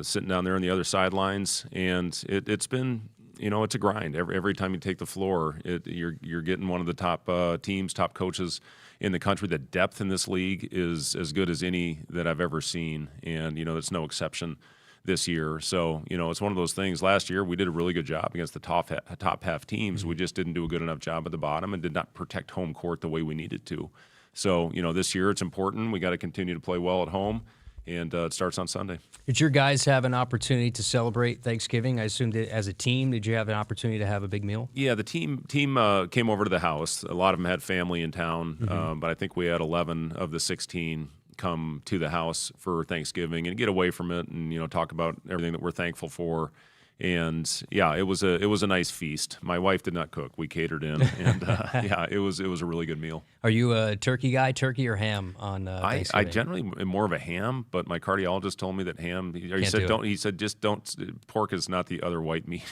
sitting down there on the other sidelines, and it's been, it's a grind. Every time you take the floor, you're getting one of the top teams, top coaches in the country. The depth in this league is as good as any that I've ever seen, and it's no exception this year. So, it's one of those things. Last year, we did a really good job against the top half teams. We just didn't do a good enough job at the bottom and did not protect home court the way we needed to. So, this year it's important. We got to continue to play well at home, and it starts on Sunday. Did your guys have an opportunity to celebrate Thanksgiving? I assume that as a team, did you have an opportunity to have a big meal? Yeah, the team came over to the house. A lot of them had family in town, but I think we had 11 of the 16 come to the house for Thanksgiving and get away from it and talk about everything that we're thankful for. And yeah, it was a nice feast. My wife did not cook; we catered in, and yeah, it was a really good meal. Are you a turkey guy, turkey or ham on Thanksgiving? I generally am more of a ham, but my cardiologist told me that ham. He said just don't. Pork is not the other white meat.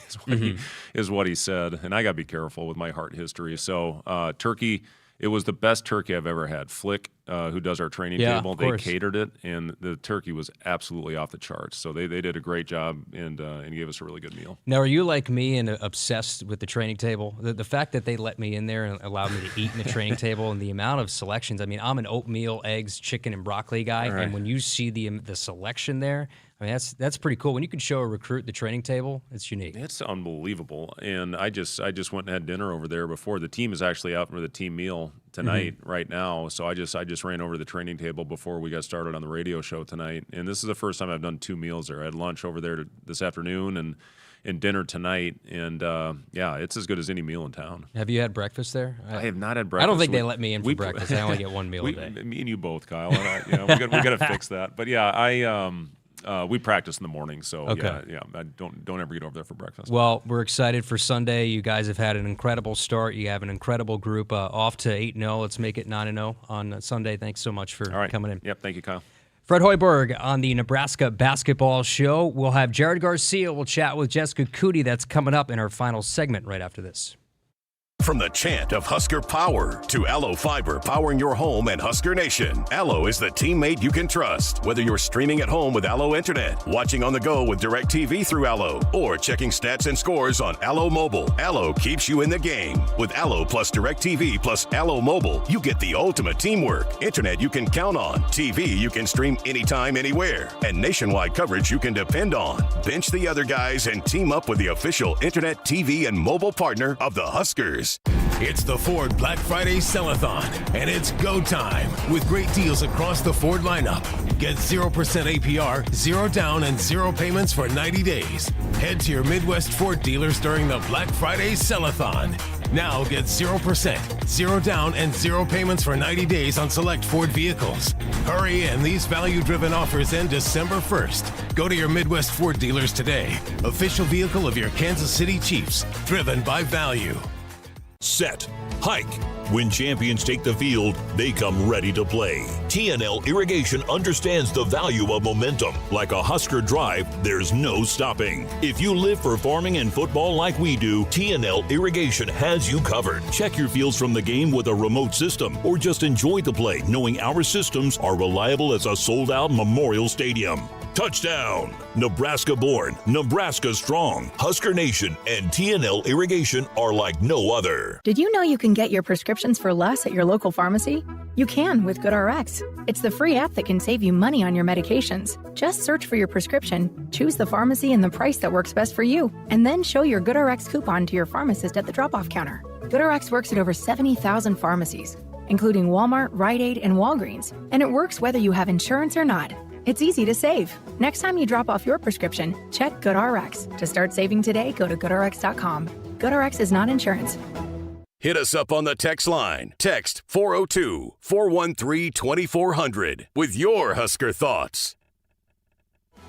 Is what he said, and I got to be careful with my heart history. So turkey. It was the best turkey I've ever had. Flick, who does our training table, they catered it, and the turkey was absolutely off the charts. So they did a great job and gave us a really good meal. Now, are you like me and obsessed with the training table? The fact that they let me in there and allowed me to eat in the training table and the amount of selections. I mean, I'm an oatmeal, eggs, chicken, and broccoli guy, and when you see the selection there, I mean, that's pretty cool. When you can show a recruit the training table, it's unique. It's unbelievable. And I just went and had dinner over there before. The team is actually out for the team meal tonight, right now. So I just ran over to the training table before we got started on the radio show tonight. And this is the first time I've done 2 meals there. I had lunch over there this afternoon and dinner tonight. And yeah, it's as good as any meal in town. Have you had breakfast there? I have not had breakfast. I don't think they let me in for breakfast. I only get 1 meal a day. Me and you both, Kyle. And we got to fix that. But yeah, we practice in the morning, so yeah, I don't ever get over there for breakfast. Well, we're excited for Sunday. You guys have had an incredible start. You have an incredible group off to 8-0. Let's make it 9-0 on Sunday. Thanks so much for coming in. Yep, thank you, Kyle. Fred Hoyberg on the Nebraska Basketball Show. We'll have Jared Garcia. We'll chat with Jessica Coody. That's coming up in our final segment right after this. From the chant of Husker Power to Allo Fiber powering your home and Husker Nation, Allo is the teammate you can trust. Whether you're streaming at home with Allo Internet, watching on the go with DirecTV through Allo, or checking stats and scores on Allo Mobile, Allo keeps you in the game. With Allo plus DirecTV plus Allo Mobile, you get the ultimate teamwork. Internet you can count on, TV you can stream anytime, anywhere, and nationwide coverage you can depend on. Bench the other guys and team up with the official Internet, TV, and mobile partner of the Huskers. It's the Ford Black Friday Sell-a-thon, and it's go time with great deals across the Ford lineup. Get 0% APR, 0 down, and 0 payments for 90 days. Head to your Midwest Ford dealers during the Black Friday Sell-a-thon. Now get 0%, 0 down, and 0 payments for 90 days on select Ford vehicles. Hurry in, these value-driven offers end December 1st. Go to your Midwest Ford dealers today. Official vehicle of your Kansas City Chiefs, driven by value. Set, hike. When champions take the field, they come ready to play. TNL Irrigation understands the value of momentum. Like a Husker drive, there's no stopping. If you live for farming and football like we do, TNL Irrigation has you covered. Check your fields from the game with a remote system, or just enjoy the play knowing our systems are reliable as a sold-out Memorial Stadium. Touchdown! Nebraska born, Nebraska strong. Husker Nation and TNL Irrigation are like no other. Did you know you can get your prescriptions for less at your local pharmacy? You can with GoodRx. It's the free app that can save you money on your medications. Just search for your prescription, choose the pharmacy and the price that works best for you, and then show your GoodRx coupon to your pharmacist at the drop-off counter. GoodRx works at over 70,000 pharmacies, including Walmart, Rite Aid, and Walgreens, and it works whether you have insurance or not. It's easy to save. Next time you drop off your prescription, check GoodRx. To start saving today, go to GoodRx.com. GoodRx is not insurance. Hit us up on the text line. Text 402-413-2400 with your Husker thoughts.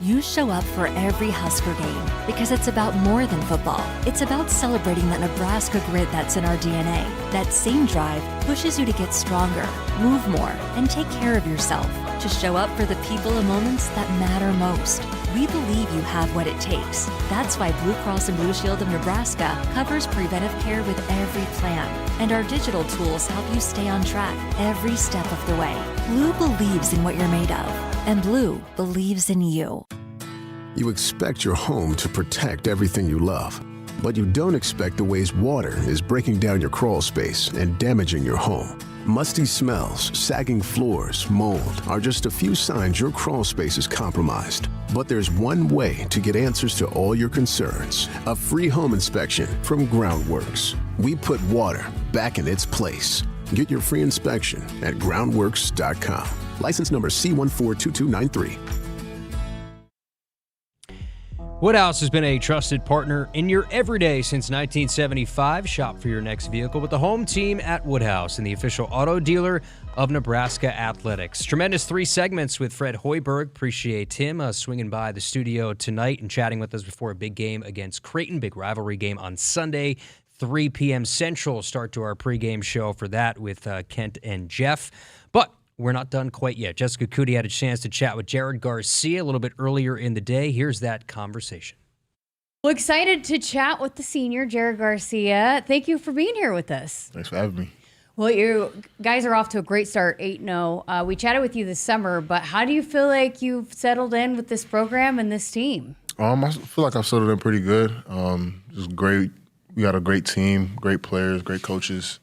You show up for every Husker game because it's about more than football. It's about celebrating that Nebraska grit that's in our DNA. That same drive pushes you to get stronger, move more, and take care of yourself. To show up for the people and moments that matter most. We believe you have what it takes. That's why Blue Cross and Blue Shield of Nebraska covers preventive care with every plan. And our digital tools help you stay on track every step of the way. Blue believes in what you're made of. And Blue believes in you. You expect your home to protect everything you love, but you don't expect the ways water is breaking down your crawl space and damaging your home. Musty smells, sagging floors, mold are just a few signs your crawl space is compromised. But there's one way to get answers to all your concerns. A free home inspection from Groundworks. We put water back in its place. Get your free inspection at groundworks.com. License number C142293. Woodhouse has been a trusted partner in your everyday since 1975. Shop for your next vehicle with the home team at Woodhouse and the official auto dealer of Nebraska Athletics. Tremendous 3 segments with Fred Hoyberg. Appreciate him swinging by the studio tonight and chatting with us before a big game against Creighton. Big rivalry game on Sunday, 3 p.m. Central. Start to our pregame show for that with Kent and Jeff. But we're not done quite yet. Jessica Coody had a chance to chat with Jared Garcia a little bit earlier in the day. Here's that conversation. Well, excited to chat with the senior, Jared Garcia. Thank you for being here with us. Thanks for having me. Well, you guys are off to a great start, 8-0. We chatted with you this summer, but how do you feel like you've settled in with this program and this team? I feel like I've settled in pretty good. Just great. We got a great team, great players, great coaches.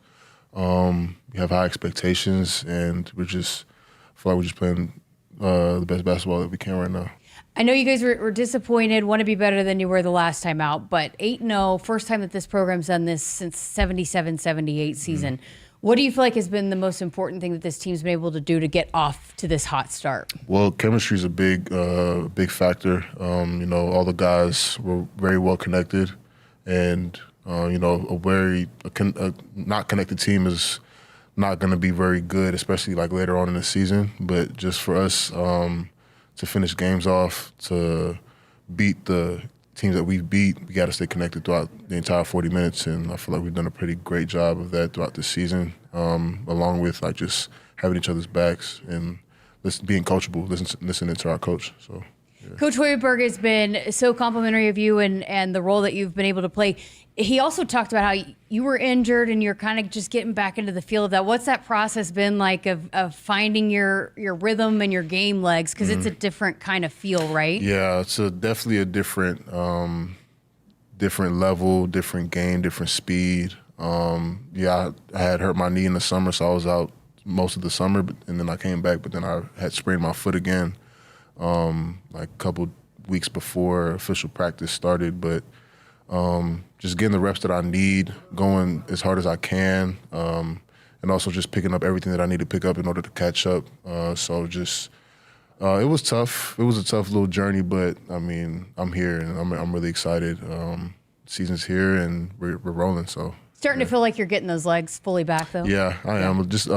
We have high expectations, and I feel like we're just playing the best basketball that we can right now. I know you guys were disappointed, want to be better than you were the last time out, but 8-0, first time that this program's done this since 77-78 season. What do you feel like has been the most important thing that this team's been able to do to get off to this hot start? Well, chemistry is a big factor. All the guys were very well connected, and a not connected team is not going to be very good, especially like later on in the season. But just for us to finish games off, to beat the teams that we've beat, we got to stay connected throughout the entire 40 minutes. And I feel like we've done a pretty great job of that throughout the season, along with like just having each other's backs and being coachable, listening to our coach. So. Coach Hoyberg has been so complimentary of you and the role that you've been able to play. He also talked about how you were injured and you're kind of just getting back into the feel of that. What's that process been like of finding your rhythm and your game legs? Because it's a different kind of feel, right? Yeah, it's definitely a different level, different game, different speed. I had hurt my knee in the summer, so I was out most of the summer, and then I came back, but then I had sprained my foot again like a couple weeks before official practice started. But just getting the reps that I need, going as hard as I can, and also just picking up everything that I need to pick up in order to catch up. It was tough. It was a tough little journey, but I mean, I'm here and I'm really excited. Season's here and we're rolling. So starting to feel like you're getting those legs fully back, though. Yeah, I am. Just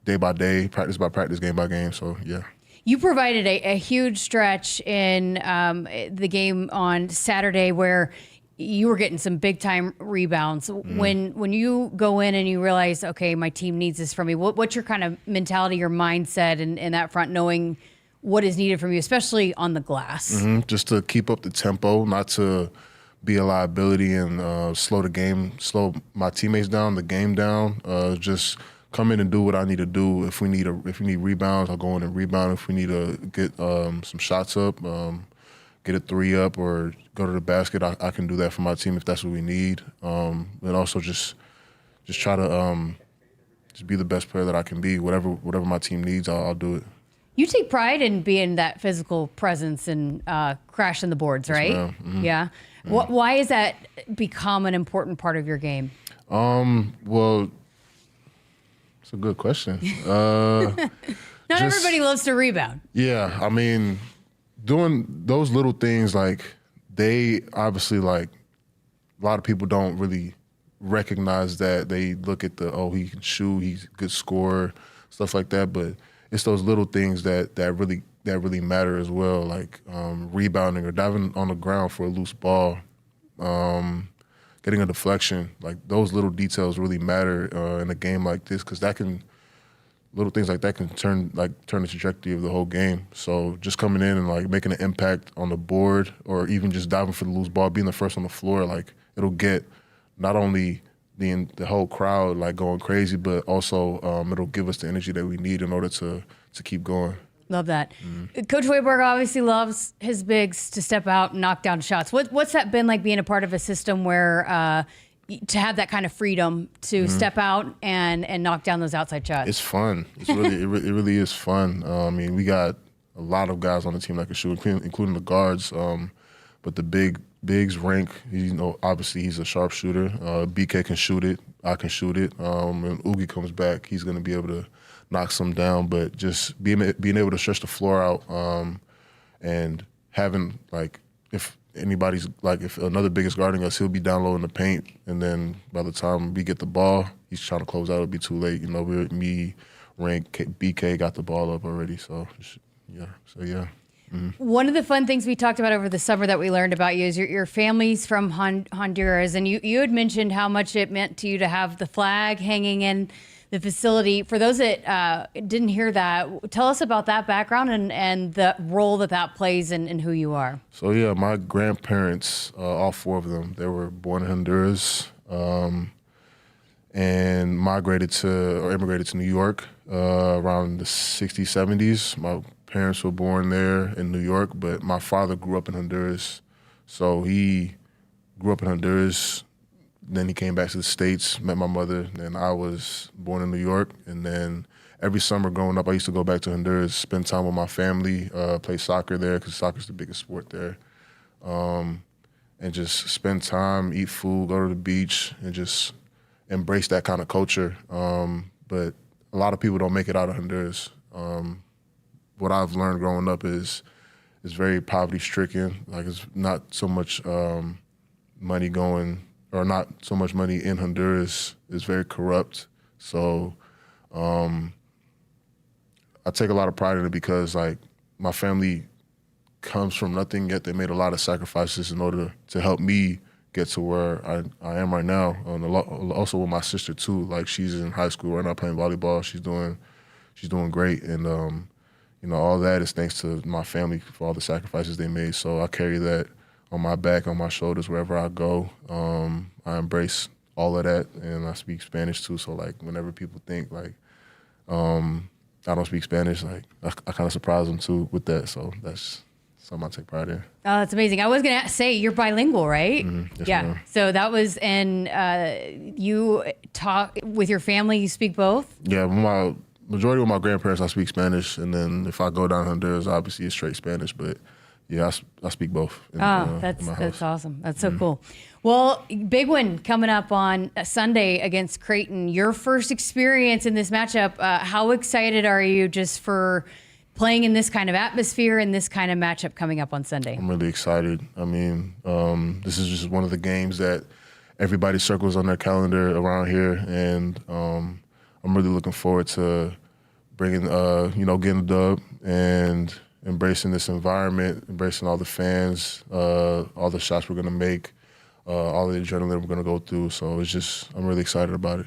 day by day, practice by practice, game by game. So yeah. You provided a huge stretch in the game on Saturday where you were getting some big time rebounds. When you go in and you realize, okay, my team needs this from me, what's your kind of mentality, your mindset in that front, knowing what is needed from you, especially on the glass? Just to keep up the tempo, not to be a liability and slow my teammates down, the game down. Just come in and do what I need to do. If we need rebounds, I'll go in and rebound. If we need to get some shots up, get a 3 up or go to the basket, I can do that for my team if that's what we need. And also just try to just be the best player that I can be. Whatever my team needs, I'll do it. You take pride in being that physical presence and crashing the boards, right? Yes, ma'am. Yeah. Why has that become an important part of your game? Well, it's a good question. Not everybody loves to rebound. Yeah, I mean, doing those little things, like, they obviously, like, a lot of people don't really recognize that. They look at he can shoot, he's a good scorer, stuff like that, but it's those little things that really matter as well, like rebounding or diving on the ground for a loose ball, getting a deflection. Like, those little details really matter in a game like this, because little things like that can turn the trajectory of the whole game. So just coming in and like making an impact on the board, or even just diving for the loose ball, being the first on the floor, like, it'll get not only the whole crowd like going crazy, but also it'll give us the energy that we need in order to keep going. Love that. Coach Hoyberg obviously loves his bigs to step out and knock down shots. What's that been like, being a part of a system where to have that kind of freedom to step out and knock down those outside shots? It's fun. It's really it really is fun. I mean, we got a lot of guys on the team that can shoot, including the guards. But the bigs rank. Obviously he's a sharpshooter. BK can shoot it. I can shoot it. When Oogie comes back, he's going to be able to knock some down. But just being able to stretch the floor out and having, like, if another big is guarding us, he'll be down low in the paint, and then by the time we get the ball, he's trying to close out. It'll be too late. Rank, BK got the ball up already. So yeah. One of the fun things we talked about over the summer that we learned about you is your family's from Honduras, and you had mentioned how much it meant to you to have the flag hanging in the facility. For those that didn't hear that, tell us about that background and the role that plays in who you are. So yeah, my grandparents, all 4 of them, they were born in Honduras and immigrated to New York around the 60s, 70s. My parents were born there in New York, but my father grew up in Honduras. So he grew up in Honduras, then he came back to the States, met my mother, and I was born in New York. And then every summer growing up, I used to go back to Honduras, spend time with my family, play soccer there, because soccer's the biggest sport there, and just spend time, eat food, go to the beach, and just embrace that kind of culture. But a lot of people don't make it out of Honduras. What I've learned growing up is very poverty-stricken. Like, it's not so much money not so much money in Honduras. It's very corrupt. So I take a lot of pride in it, because, like, my family comes from nothing, yet they made a lot of sacrifices in order to help me get to where I am right now. Also with my sister too. Like, she's in high school right now playing volleyball. She's doing great, and all that is thanks to my family for all the sacrifices they made. So I carry that on my back, on my shoulders, wherever I go. I embrace all of that, and I speak Spanish too. So like whenever people think like I don't speak Spanish, like I kind of surprise them too with that. So that's something I take pride in. Oh, that's amazing. I was going to say you're bilingual, right? Yes, yeah. ma'am. So that was, and you talk with your family, you speak both? Yeah, majority of my grandparents, I speak Spanish, and then if I go down Honduras, obviously it's straight Spanish, but yeah, I speak both. That's awesome. That's so cool. Well, big one coming up on Sunday against Creighton. Your first experience in this matchup, how excited are you just for playing in this kind of atmosphere and this kind of matchup coming up on Sunday? I'm really excited. I mean, this is just one of the games that everybody circles on their calendar around here, and I'm really looking forward to bringing, getting a dub and embracing this environment, embracing all the fans, all the shots we're going to make, all the adrenaline we're going to go through. So I'm really excited about it.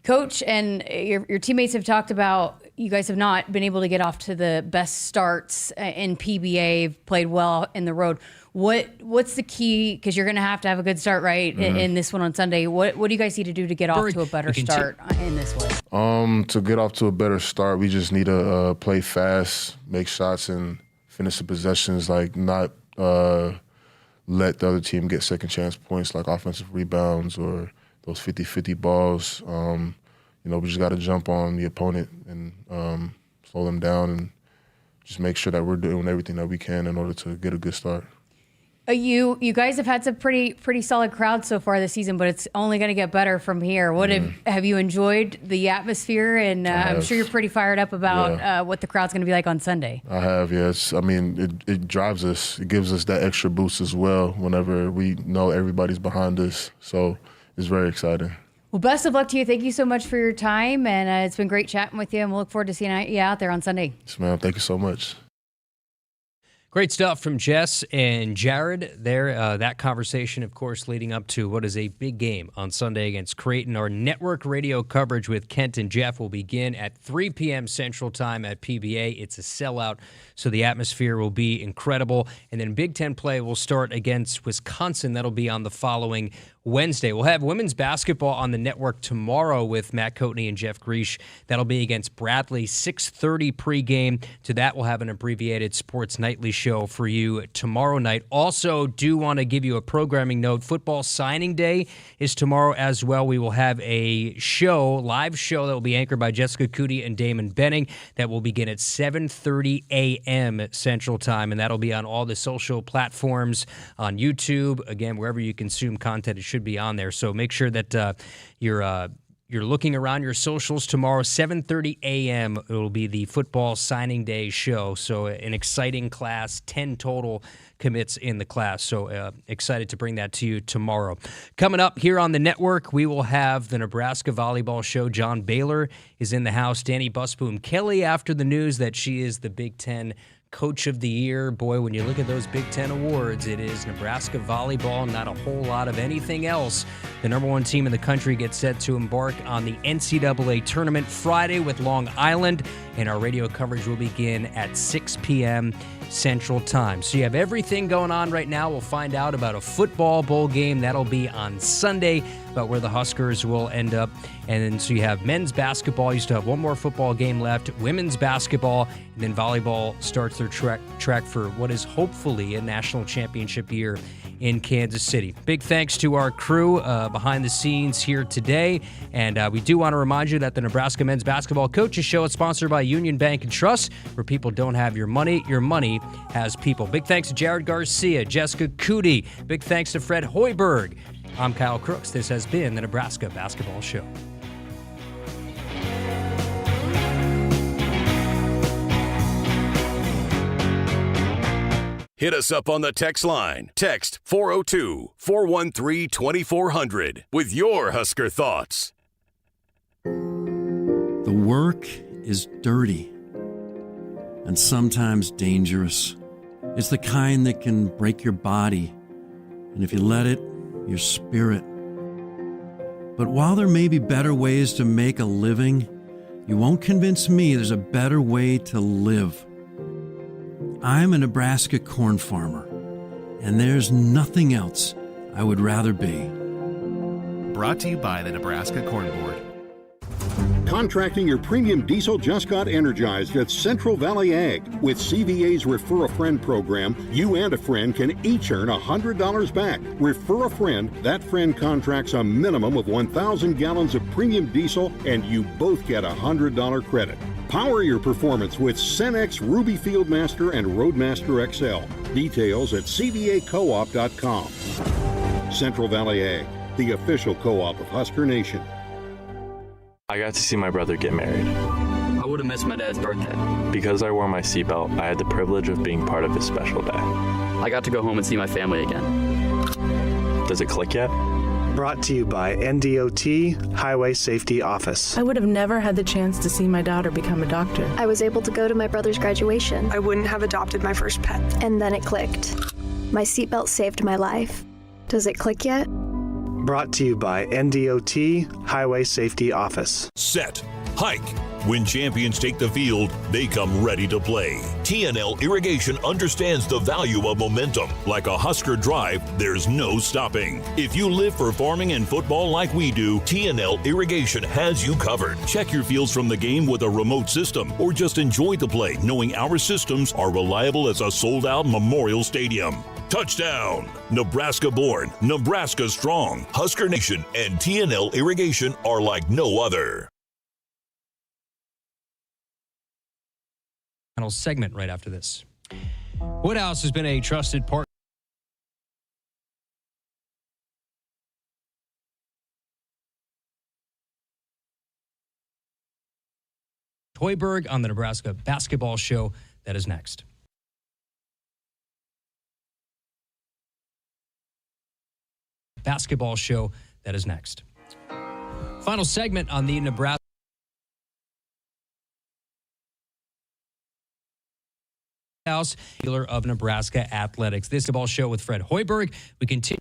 Coach and your teammates have talked about you guys have not been able to get off to the best starts in PBA, played well in the road. What's the key? Because you're going to have a good start, right, in this one on Sunday. What do you guys need to do to get off to a better start in this one? To get off to a better start, we just need to play fast, make shots, and finish the possessions, like not let the other team get second chance points like offensive rebounds or those 50-50 balls. We just got to jump on the opponent and slow them down and just make sure that we're doing everything that we can in order to get a good start. You guys have had some pretty solid crowds so far this season, but it's only going to get better from here. What have you enjoyed the atmosphere? And I'm sure you're pretty fired up about what the crowd's going to be like on Sunday. I have, yes. I mean, it drives us. It gives us that extra boost as well whenever we know everybody's behind us. So it's very exciting. Well, best of luck to you. Thank you so much for your time, and it's been great chatting with you, and we'll look forward to seeing you out there on Sunday. Yes, ma'am. Thank you so much. Great stuff from Jess and Jared there. That conversation, of course, leading up to what is a big game on Sunday against Creighton. Our network radio coverage with Kent and Jeff will begin at 3 p.m. Central Time at PBA. It's a sellout, so the atmosphere will be incredible. And then Big Ten play will start against Wisconsin. That'll be on the following Wednesday. We'll have women's basketball on the network tomorrow with Matt Coatney and Jeff Griesch. That'll be against Bradley, 6:30 pregame. To that, we'll have an abbreviated Sports Nightly show for you tomorrow night. Also, do want to give you a programming note. Football signing day is tomorrow as well. We will have a live show that will be anchored by Jessica Coody and Damon Benning. That will begin at 7:30 a.m. Central Time, and that'll be on all the social platforms, on YouTube, again, wherever you consume content. It should be on there. So make sure that you're looking around your socials tomorrow, 7:30 a.m. It will be the football signing day show. So an exciting class, 10 total commits in the class. So excited to bring that to you tomorrow. Coming up here on the network, we will have the Nebraska Volleyball show. John Baylor is in the house. Danny Busboom Kelly, after the news that she is the Big Ten Coach of the Year. Boy, when you look at those Big Ten awards, it is Nebraska Volleyball, not a whole lot of anything else. The number one team in the country gets set to embark on the NCAA tournament Friday with Long Island, and our radio coverage will begin at 6 p.m. Central Time. So you have everything going on right now. We'll find out about a football bowl game. That'll be on Sunday, about where the Huskers will end up. And then so you have men's basketball. You still have one more football game left. Women's basketball. And then volleyball starts their track for what is hopefully a national championship year in Kansas City. Big thanks to our crew behind the scenes here today. And we do want to remind you that the Nebraska Men's Basketball Coaches Show is sponsored by Union Bank and Trust, where people don't have your money has people. Big thanks to Jared Garcia, Jessica Coody. Big thanks to Fred Hoyberg. I'm Kyle Crooks. This has been the Nebraska Basketball Show. Hit us up on the text line. Text 402-413-2400 with your Husker thoughts. The work is dirty and sometimes dangerous. It's the kind that can break your body, and if you let it, your spirit. But while there may be better ways to make a living, you won't convince me there's a better way to live. I'm a Nebraska corn farmer, and there's nothing else I would rather be. Brought to you by the Nebraska Corn Board. Contracting your premium diesel just got energized at Central Valley Ag. With CVA's Refer a Friend program, you and a friend can each earn $100 back. Refer a friend, that friend contracts a minimum of 1,000 gallons of premium diesel, and you both get a $100 credit. Power your performance with Cenex Ruby Fieldmaster and Roadmaster XL. Details at cvacoop.com. Central Valley Ag, the official co-op of Husker Nation. I got to see my brother get married. I would have missed my dad's birthday. Because I wore my seatbelt, I had the privilege of being part of his special day. I got to go home and see my family again. Does it click yet? Brought to you by NDOT Highway Safety Office. I would have never had the chance to see my daughter become a doctor. I was able to go to my brother's graduation. I wouldn't have adopted my first pet. And then it clicked. My seatbelt saved my life. Does it click yet? Brought to you by NDOT Highway Safety Office. Set. Hike. When champions take the field, they come ready to play. TNL Irrigation understands the value of momentum. Like a Husker drive, there's no stopping. If you live for farming and football like we do, TNL Irrigation has you covered. Check your fields from the game with a remote system, or just enjoy the play knowing our systems are reliable as a sold-out Memorial Stadium. Touchdown! Nebraska born, Nebraska strong. Husker Nation and TNL Irrigation are like no other. Final segment right after this. Woodhouse has been a trusted partner. Hoyberg on the Nebraska Basketball Show. That is next. Basketball Show. That is next. Final segment on the Nebraska House, dealer of Nebraska Athletics. This Basketball Show with Fred Hoyberg. We continue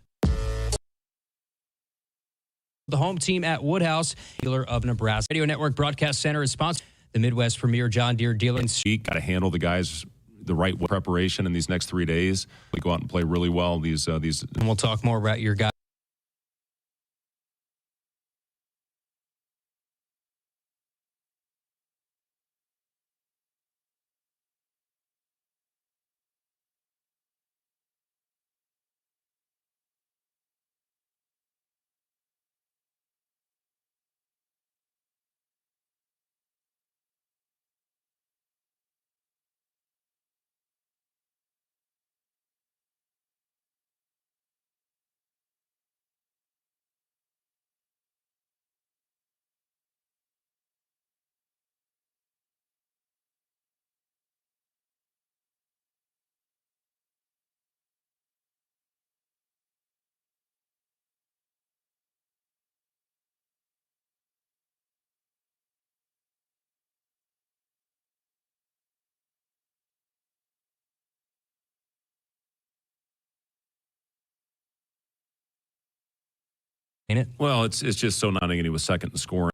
the home team at Woodhouse, dealer of Nebraska. Radio Network Broadcast Center is sponsored the Midwest Premier John Deere dealer. Got to handle the guys the right preparation in these next 3 days. We go out and play really well. These. And we'll talk more about your guys. Well, it's just so Nottingham. He was second in scoring.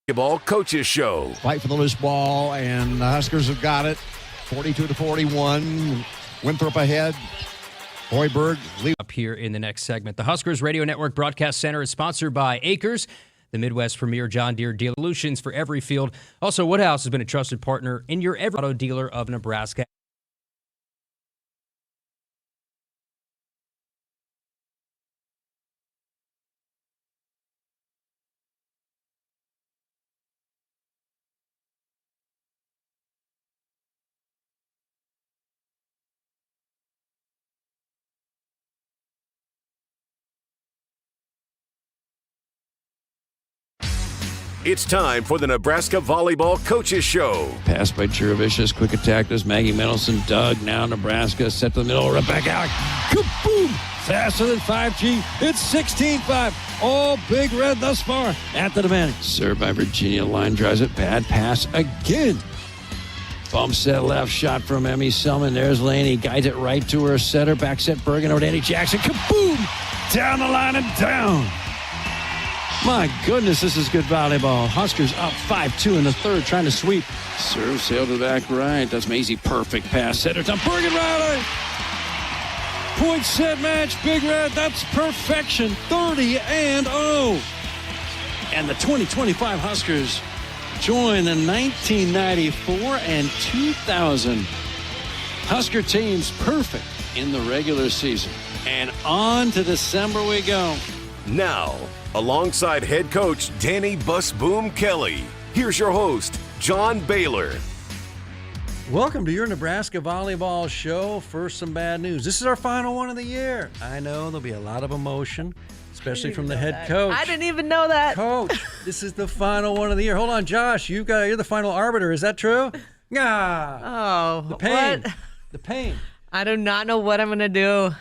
Basketball Coaches Show. Fight for the loose ball, and the Huskers have got it. 42-41. Winthrop ahead. Hoyberg up here in the next segment. The Huskers Radio Network Broadcast Center is sponsored by Akrs, the Midwest premier John Deere dealer, solutions for every field. Also, Woodhouse has been a trusted partner in your every auto dealer of Nebraska. It's time for the Nebraska Volleyball Coaches Show. Pass by Cherevicius, quick attack. There's Maggie Mendelson. Doug, now Nebraska, set to the middle. Rebecca out. Kaboom! Faster than 5G. It's 16-5. All Big Red thus far at the demand. Served by Virginia. Line drives it. Bad pass again. Bump set left shot from Emmy Selman. There's Laney. Guides it right to her setter. Back set Bergen over to Annie Jackson. Kaboom! Down the line and down. My goodness, this is good volleyball. Huskers up 5-2 in the third, trying to sweep. Serve, sail to the back right. That's Maisie. Perfect pass. Center to Bergen Riley. Point set match, Big Red. That's perfection. 30-0. And the 2025 Huskers join the 1994 and 2000 Husker teams, perfect in the regular season. And on to December we go. Now, alongside head coach Danny Bus Boom Kelly, here's your host, John Baylor. Welcome to your Nebraska Volleyball Show. First, some bad news. This is our final one of the year. I know there'll be a lot of emotion, especially from the head coach. I didn't even know that. Coach, this is the final one of the year. Hold on, Josh. You're the final arbiter. Is that true? Oh, the pain. What? The pain. I do not know what I'm going to do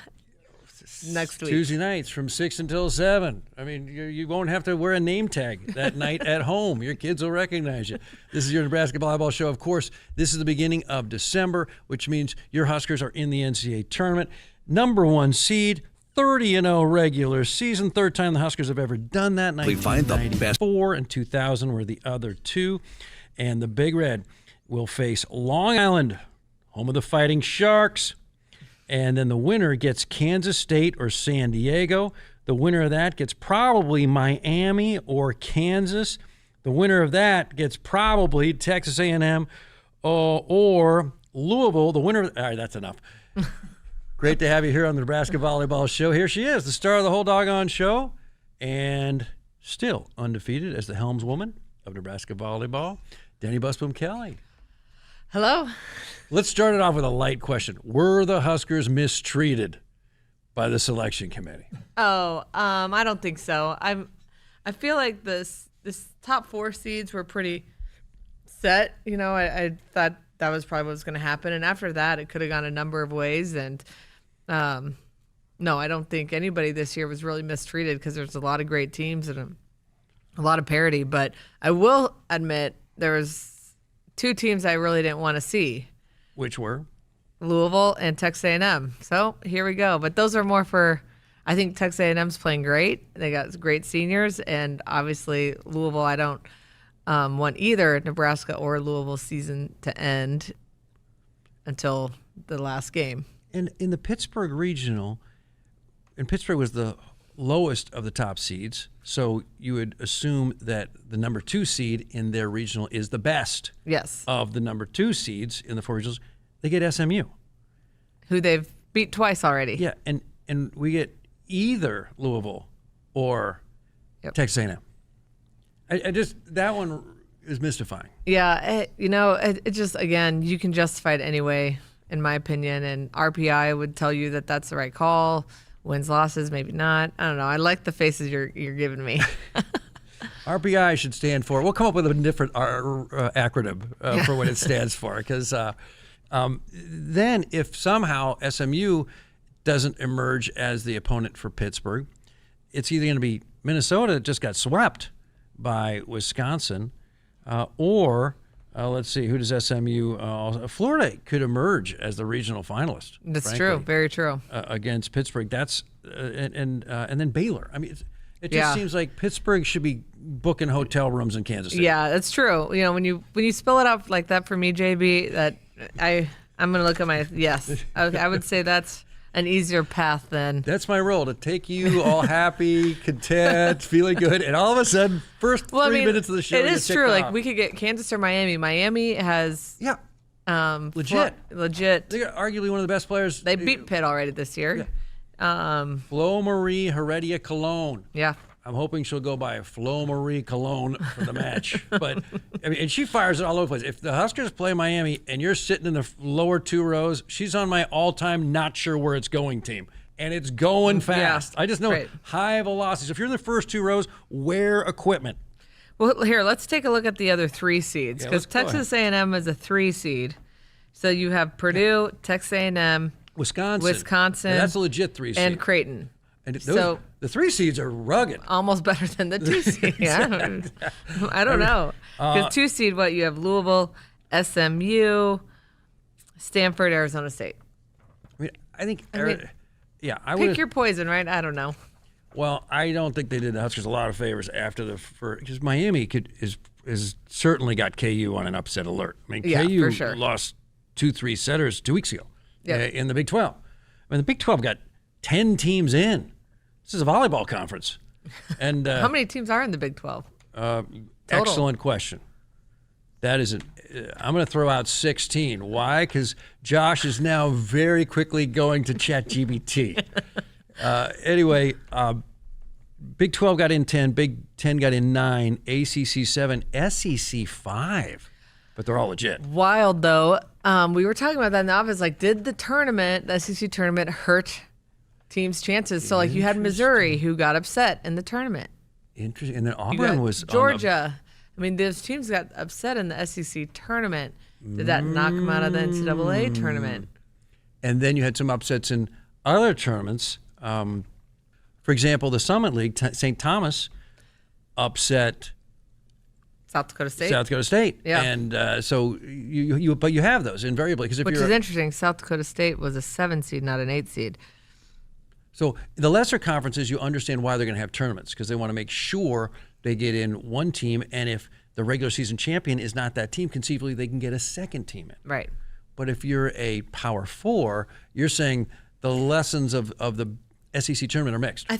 next week. Tuesday nights from 6 until 7. I mean, you won't have to wear a name tag that night at home. Your kids will recognize you. This is your Nebraska Volleyball Show. Of course, this is the beginning of December, which means your Huskers are in the NCAA tournament. Number 1 seed, 30-0 regular season. Third time the Huskers have ever done that. 1994 and 2000 were the other two. And the Big Red will face Long Island, home of the Fighting Sharks. And then the winner gets Kansas State or San Diego. The winner of that gets probably Miami or Kansas. The winner of that gets probably Texas A&M or Louisville. The winner. All right, that's enough. Great to have you here on the Nebraska Volleyball Show. Here she is, the star of the whole doggone show, and still undefeated as the helmswoman of Nebraska Volleyball, Danny Busboom Kelly. Hello. Let's start it off with a light question. Were the Huskers mistreated by the selection committee? Oh, I don't think so. I feel like this top 4 seeds were pretty set. You know, I thought that was probably what was going to happen, and after that, it could have gone a number of ways. And no, I don't think anybody this year was really mistreated because there's a lot of great teams and a lot of parity. But I will admit there was 2 teams I really didn't want to see. Which were? Louisville and Texas A&M. So here we go. But those are more for, I think Texas A&M's playing great. They got great seniors. And obviously Louisville, I don't want either Nebraska or Louisville season to end until the last game. And in the Pittsburgh Regional, and Pittsburgh was the lowest of the top seeds, so you would assume that the number 2 seed in their regional is the best. Yes. Of the number 2 seeds in the 4 regionals. They get SMU, who they've beat twice already. Yeah, and we get either Louisville or Texas A&M. I just, that one is mystifying. Yeah, it just, again, you can justify it anyway, in my opinion, and RPI would tell you that that's the right call. Wins, losses, maybe not. I don't know. I like the faces you're giving me. RPI should stand for, we'll come up with a different acronym for what it stands for, because then if somehow SMU doesn't emerge as the opponent for Pittsburgh, it's either going to be Minnesota that just got swept by Wisconsin, or let's see, who does SMU? Florida could emerge as the regional finalist. That's frankly, true, very true. Against Pittsburgh, that's and then Baylor. I mean, It just seems like Pittsburgh should be booking hotel rooms in Kansas City. Yeah, that's true. When you spell it out like that for me, JB, that I'm gonna look at my yes. I would say that's an easier path than. That's my role, to take you all happy, content, feeling good, and all of a sudden, first 3 minutes of the show. It is true. Like we could get Kansas or Miami. Miami has legit. They're arguably one of the best players. They beat Pitt already this year. Yeah. Flo Marie Heredia Cologne. Yeah. I'm hoping she'll go by Flo Marie Cologne for the match. But and she fires it all over the place. If the Huskers play Miami and you're sitting in the lower 2 rows, she's on my all-time not sure where it's going team. And it's going fast. I just know high velocity. So if you're in the first 2 rows, wear equipment. Well, here, let's take a look at the other 3 seeds. Because Texas A&M is a 3 seed. So you have Purdue, Texas A&M, Wisconsin. Now, that's a legit 3 seed. And Creighton. And the 3 seeds are rugged. Almost better than the 2 seed. Yeah. I don't know. Because 2 seed, you have Louisville, SMU, Stanford, Arizona State. I think pick your poison, right? I don't know. Well, I don't think they did the Huskers a lot of favors after because Miami is certainly got KU on an upset alert. I mean, KU for sure. lost 2-3 setters 2 weeks ago in the Big 12. I mean, the Big 12 got 10 teams in. This is a volleyball conference. And how many teams are in the Big 12? Excellent question. That is I'm going to throw out 16. Why? Because Josh is now very quickly going to ChatGPT. Anyway, Big 12 got in 10, Big 10 got in 9, ACC 7, SEC 5. But they're all legit. Wild, though. We were talking about that in the office. Like, did the SEC tournament hurt teams' chances? So, you had Missouri who got upset in the tournament. Interesting. And then Auburn was Georgia. I mean, those teams got upset in the SEC tournament. Did that knock them out of the NCAA tournament? And then you had some upsets in other tournaments. For example, the Summit League, St. Thomas upset South Dakota State. Yeah. And so you have those invariably. Which is interesting. South Dakota State was a 7 seed, not an 8 seed. So the lesser conferences, you understand why they're going to have tournaments, because they want to make sure they get in one team, and if the regular season champion is not that team, conceivably they can get a second team in. Right. But if you're a Power 4, you're saying the lessons of the SEC tournament are mixed. I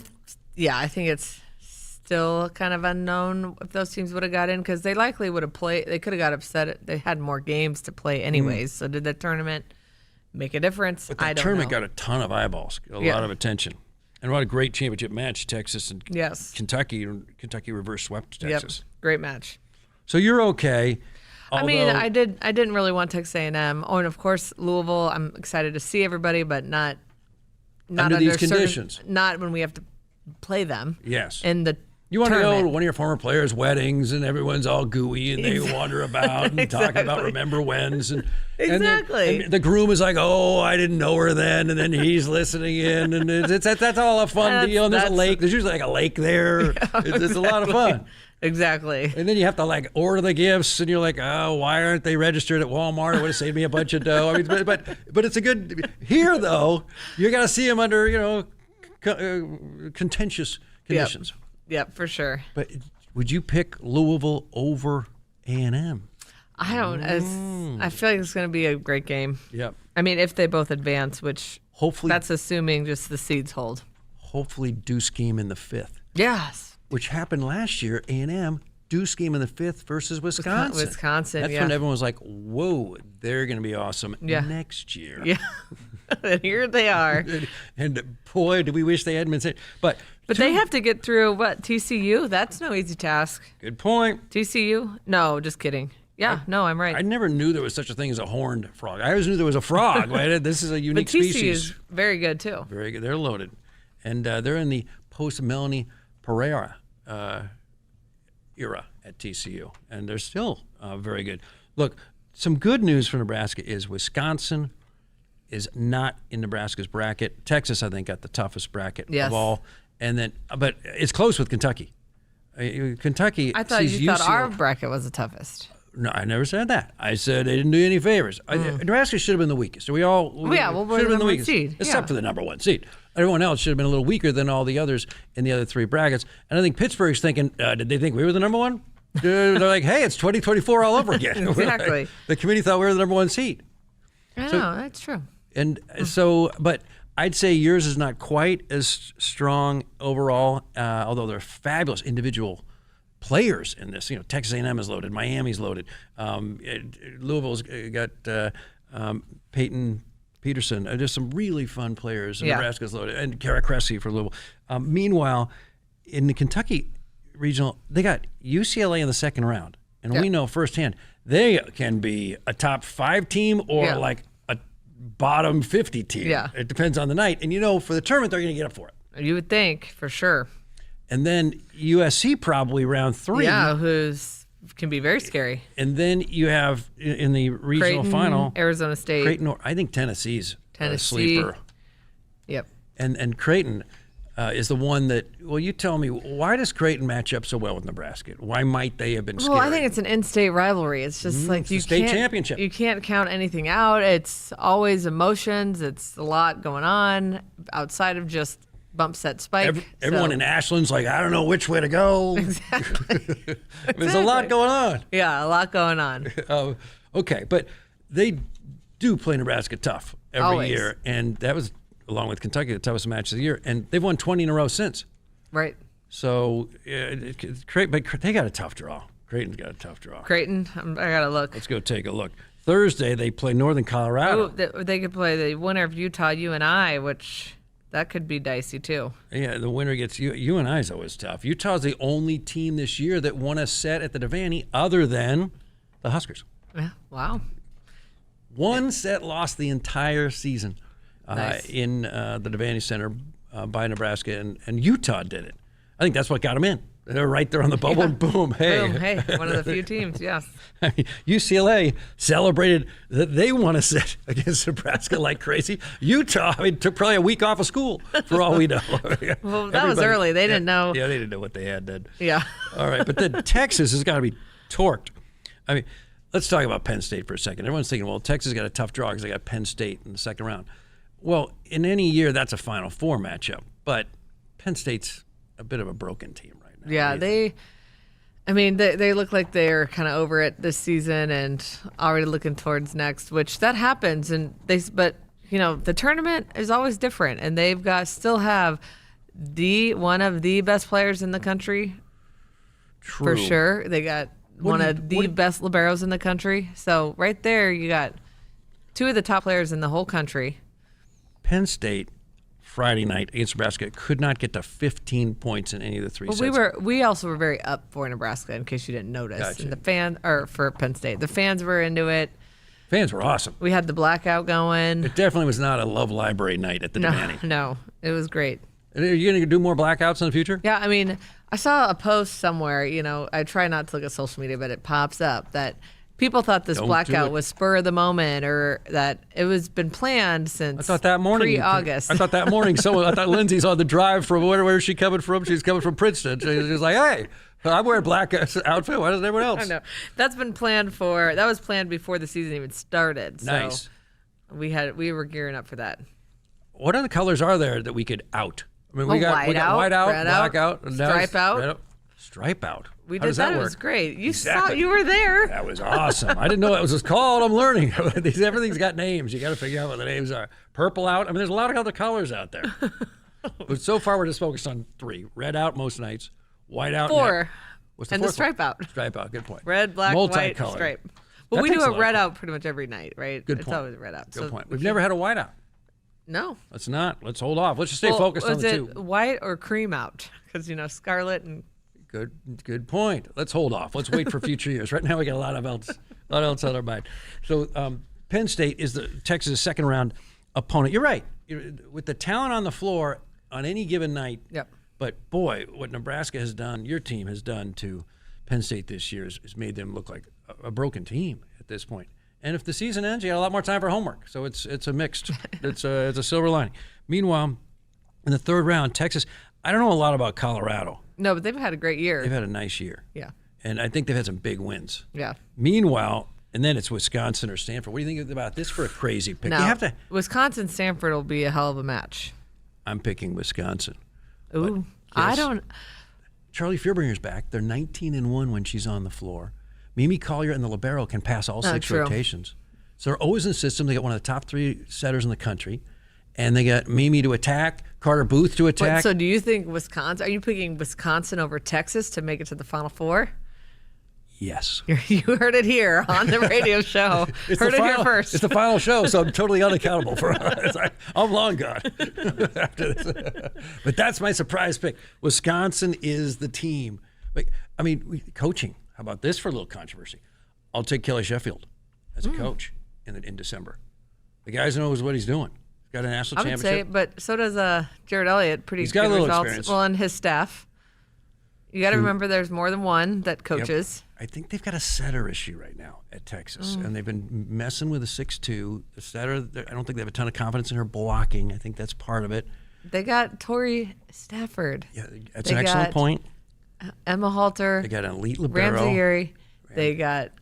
think it's still kind of unknown if those teams would have got in, because they likely would have played. They could have got upset. They had more games to play anyways. So did the tournament make a difference? But the tournament got a ton of eyeballs, a lot of attention. And what a great championship match, Texas and Kentucky. Kentucky reverse swept Texas. Yep. Great match. So you're okay. I mean, I didn't really want Texas A&M. Oh, and of course, Louisville, I'm excited to see everybody, but not under these conditions. Not when we have to play them. Yes. In the You want to go to one of your former players' weddings and everyone's all gooey and they wander about and talk about remember whens. And and the groom is like, oh, I didn't know her then. And then he's listening in. And that's all a fun deal. And there's a lake. There's usually like a lake there. It's a lot of fun. Exactly. And then you have to order the gifts and you're like, oh, why aren't they registered at Walmart? It would have saved me a bunch of dough. I mean, but it's a good, here though, you got to see them under, contentious conditions. Yep, for sure. But would you pick Louisville over A&M? I don't. I feel like it's going to be a great game. Yep. I mean, if they both advance, which hopefully that's assuming just the seeds hold. Hopefully, Deuce game in the 5th. Yes. Which happened last year. A&M Deuce game in the 5th versus Wisconsin. That's when everyone was like, "Whoa, they're going to be awesome next year." Yeah. And here they are. and boy, do we wish they hadn't been saying. But they have to get through TCU? That's no easy task. Good point. TCU? No, just kidding. Yeah, I'm right. I never knew there was such a thing as a horned frog. I always knew there was a frog. Right? This is a unique species. But TCU is very good too. Very good. They're loaded, and they're in the post-Melanie Pereira era at TCU, and they're still very good. Look, some good news for Nebraska is Wisconsin is not in Nebraska's bracket. Texas, I think, got the toughest bracket of all. And then, but it's close with Kentucky. Kentucky. I thought you thought our bracket was the toughest. No, I never said that. I said they didn't do you any favors. Nebraska should have been the weakest. So we should have been the weakest, except for the number one seed. Everyone else should have been a little weaker than all the others in the other three brackets. And I think Pittsburgh's thinking, did they think we were the number one? They're like, hey, it's 2024 all over again. Exactly. The committee thought we were the number one seed. I know, that's true. And but I'd say yours is not quite as strong overall, although they're fabulous individual players in this. Texas A&M is loaded, Miami's loaded, Louisville's got Peyton Peterson. There's some really fun players. Nebraska's loaded, and Kara Cressy for Louisville. Meanwhile, in the Kentucky regional, they got UCLA in the second round, and we know firsthand they can be a top 5 team or like a bottom 50 team. Yeah. It depends on the night, and for the tournament they're going to get up for it. You would think, for sure. And then USC probably round 3. Yeah, can be very scary. And then you have in the regional Creighton, final, Arizona State. Creighton, I think Tennessee's a sleeper. Yep. And Creighton is the one that, you tell me, why does Creighton match up so well with Nebraska? Why might they have been scared? Well, I think it's an in-state rivalry. It's just like you state championship. You can't count anything out. It's always emotions. It's a lot going on outside of just bump set spike. Everyone in Ashland's like, I don't know which way to go. Exactly. There's a lot going on. Yeah, a lot going on. Okay, but they do play Nebraska tough every year, and that was, along with Kentucky, the toughest match of the year, and they've won 20 in a row since. Right. So, but they got a tough draw. Creighton's got a tough draw. Creighton, I got to look. Let's go take a look. Thursday, they play Northern Colorado. Oh, they could play the winner of Utah, UNI, which... that could be dicey, too. Yeah, the winner gets UNI is always tough. Utah's the only team this year that won a set at the Devaney other than the Huskers. Yeah, wow. One set lost the entire season Nice. in the Devaney Center by Nebraska, and Utah did it. I think that's what got them in. They're right there on the bubble, and boom, hey. Boom, hey, one of the few teams, yes. UCLA celebrated that they won a set against Nebraska like crazy. Utah, took probably a week off of school for all we know. Well, that was early. They didn't know. Yeah, they didn't know what they had then. Yeah. All right, but then Texas has got to be torqued. I mean, let's talk about Penn State for a second. Everyone's thinking, well, Texas got a tough draw because they got Penn State in the second round. Well, in any year, that's a Final Four matchup, but Penn State's a bit of a broken team. Yeah, they look like they're kind of over it this season and already looking towards next, which that happens. But the tournament is always different, and they've still have one of the best players in the country. True. For sure. They got one of the best liberos in the country. So right there, you got 2 of the top players in the whole country. Penn State Friday night against Nebraska could not get to 15 points in any of the 3 sets. We also were very up for Nebraska, in case you didn't notice. Gotcha. And for Penn State, the fans were into it. Fans were awesome. We had the blackout going. It definitely was not a love library night at the Devaney. No, it was great. Are you going to do more blackouts in the future? Yeah, I mean, I saw a post somewhere. I try not to look at social media, but it pops up that people thought this blackout was spur of the moment, or that it was been planned since I thought that morning, pre-August. I thought that morning, I thought Lindsay's on the drive from where is she coming from? She's coming from Princeton. She's like, hey, I'm wearing black outfit. Why doesn't everyone else? I know. That was planned before the season even started. So nice. We were gearing up for that. What other colors are there that we could out? I mean, we got white out, black out, stripe out. Stripe out. We How did does that that. It work? was great. You Exactly. you were there. That was awesome. I didn't know that was called. I'm learning. Everything's got names. You got to figure out what the names are. Purple out. I mean, there's a lot of other colors out there. But so far, we're just focused on 3. Red out most nights. White out. 4. What's the and fourth the stripe out. Stripe out. Good point. Red, black, white, stripe. Well, That we do takes a a lot red of out pretty much every night, right? Good It's point. always red out. Good point. We've never had a white out. No. Let's not. Let's hold off. Let's just stay focused on the 2. Was it white or cream out? Because, scarlet and... Good point. Let's hold off. Let's wait for future years. Right now we got a lot else on our mind. So Penn State is the Texas' second round opponent. You're right. With the talent on the floor on any given night. Yep. But boy, what Nebraska has done, your team has done to Penn State this year has made them look like a broken team at this point. And if the season ends, you got a lot more time for homework. So it's a mixed. It's a silver lining. Meanwhile, in the third round, Texas. I don't know a lot about Colorado. No, but they've had a great year. They've had a nice year. Yeah. And I think they've had some big wins. Yeah. Meanwhile, and then it's Wisconsin or Stanford. What do you think about this for a crazy pick? No, You have to. Wisconsin-Stanford will be a hell of a match. I'm picking Wisconsin. Ooh, But, I yes, don't. Charlie Fierbringer's back. They're 19-1 when she's on the floor. Mimi Collier and the libero can pass all 6 true. rotations. So they're always in the system. They got one of the top 3 setters in the country. And they got Mimi to attack, Carter Booth to attack. So do you think Wisconsin? Are you picking Wisconsin over Texas to make it to the Final Four? Yes. You heard it here on the radio show. Heard it here first. It's the final show, so I'm totally unaccountable for it. I'm long gone after this. But that's my surprise pick. Wisconsin is the team. Coaching. How about this for a little controversy? I'll take Kelly Sheffield as a coach in December. The guy knows what he's doing. He's got a national I would championship. say, but so does Jared Elliott. Pretty He's good got a little results. experience. Well, and his staff. You got to remember, there's more than one that coaches. Yep. I think they've got a setter issue right now at Texas, and they've been messing with the 6'2". The setter, I don't think they have a ton of confidence in her blocking. I think that's part of it. They got Tori Stafford. Yeah, that's an excellent point. Emma Halter. They got an elite libero. Ramsey Erie. They got.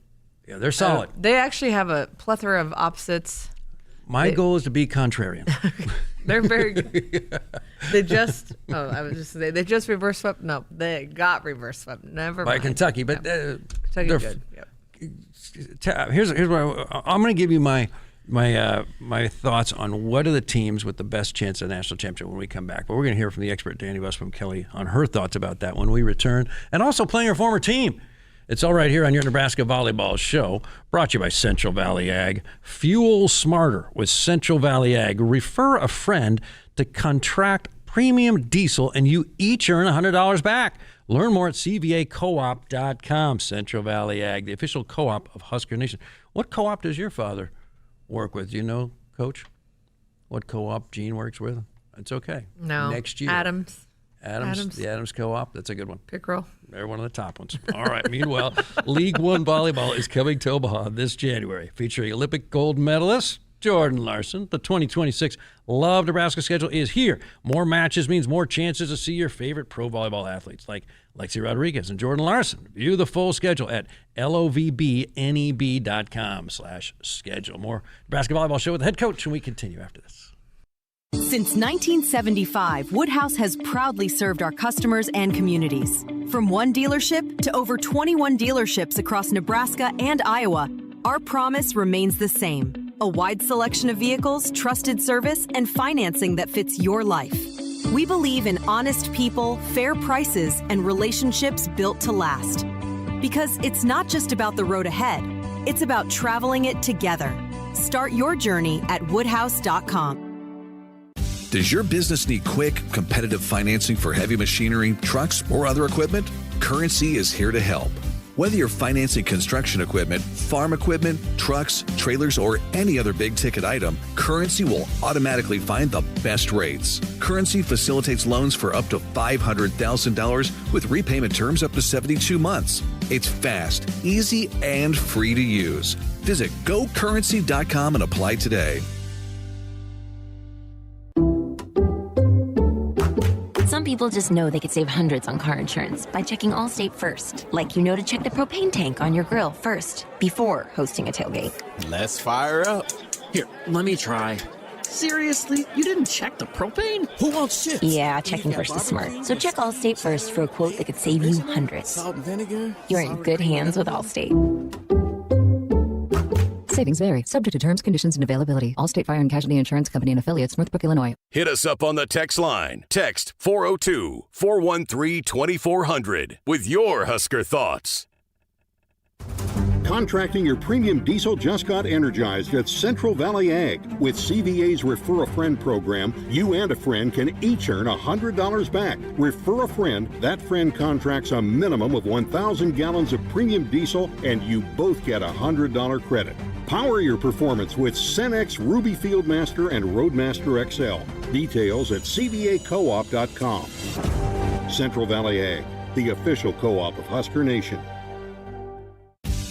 Yeah, they're solid. They actually have a plethora of opposites. My goal is to be contrarian. They're very good. They just, they just reverse swept. No, they got reverse swept. Never by mind. Kentucky, but Kentucky's good. Yep. Here's what I'm going to give you my thoughts on what are the teams with the best chance at a national championship when we come back. But we're going to hear from the expert Danny Westpham Kelly on her thoughts about that when we return, and also playing her former team. It's all right here on your Nebraska Volleyball show, brought to you by Central Valley Ag. Fuel smarter with Central Valley Ag. Refer a friend to contract premium diesel, and you each earn $100 back. Learn more at cvacoop.com. Central Valley Ag, the official co-op of Husker Nation. What co-op does your father work with? Do you know, Coach? What co-op Gene works with? It's okay. No. Next year. Adams. The Adams Co-op. That's a good one. Pickerel. They're one of the top ones. All right. Meanwhile, League One Volleyball is coming to Omaha this January, featuring Olympic gold medalist Jordan Larson. The 2026 Love Nebraska schedule is here. More matches means more chances to see your favorite pro volleyball athletes like Lexi Rodriguez and Jordan Larson. View the full schedule at lovbneb.com/schedule. More Nebraska Volleyball Show with the head coach, and we continue after this. Since 1975, Woodhouse has proudly served our customers and communities. From one dealership to over 21 dealerships across Nebraska and Iowa, our promise remains the same. A wide selection of vehicles, trusted service, and financing that fits your life. We believe in honest people, fair prices, and relationships built to last. Because it's not just about the road ahead, it's about traveling it together. Start your journey at woodhouse.com. Does your business need quick, competitive financing for heavy machinery, trucks, or other equipment? Currency is here to help. Whether you're financing construction equipment, farm equipment, trucks, trailers, or any other big-ticket item, Currency will automatically find the best rates. Currency facilitates loans for up to $500,000 with repayment terms up to 72 months. It's fast, easy, and free to use. Visit gocurrency.com and apply today. Some people just know they could save hundreds on car insurance by checking Allstate first. Like you know to check the propane tank on your grill first before hosting a tailgate. Let's fire up. Here, let me try. Seriously? You didn't check the propane? Who wants chips? Yeah, checking first is smart. So check Allstate first for a quote that could save you hundreds. Salt and vinegar? You're in good hands with Allstate. Savings vary, subject to terms, conditions, and availability. Allstate Fire and Casualty Insurance Company and affiliates, Northbrook, Illinois. Hit us up on the text line. Text 402-413-2400 with your Husker thoughts. Contracting your premium diesel just got energized at Central Valley Ag. With CVA's Refer a Friend program, you and a friend can each earn $100 back. Refer a friend, that friend contracts a minimum of 1,000 gallons of premium diesel, and you both get a $100 credit. Power your performance with Cenex Ruby Fieldmaster and Roadmaster XL. Details at cvacoop.com. Central Valley Ag, the official co-op of Husker Nation.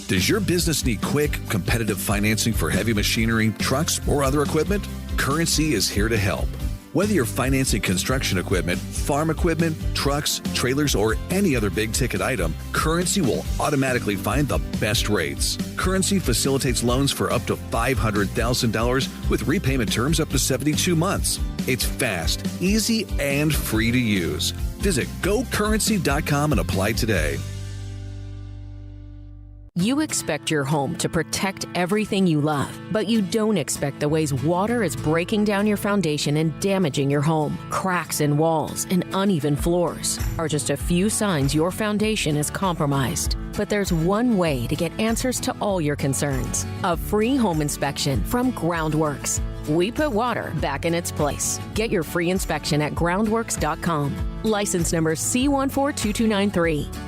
Does your business need quick, competitive financing for heavy machinery, trucks, or other equipment? Currency is here to help. Whether you're financing construction equipment, farm equipment, trucks, trailers, or any other big-ticket item, Currency will automatically find the best rates. Currency facilitates loans for up to $500,000 with repayment terms up to 72 months. It's fast, easy, and free to use. Visit GoCurrency.com and apply today. You expect your home to protect everything you love, but you don't expect the ways water is breaking down your foundation and damaging your home. Cracks in walls and uneven floors are just a few signs your foundation is compromised. But there's one way to get answers to all your concerns: a free home inspection from Groundworks. We put water back in its place. Get your free inspection at groundworks.com. License number C142293.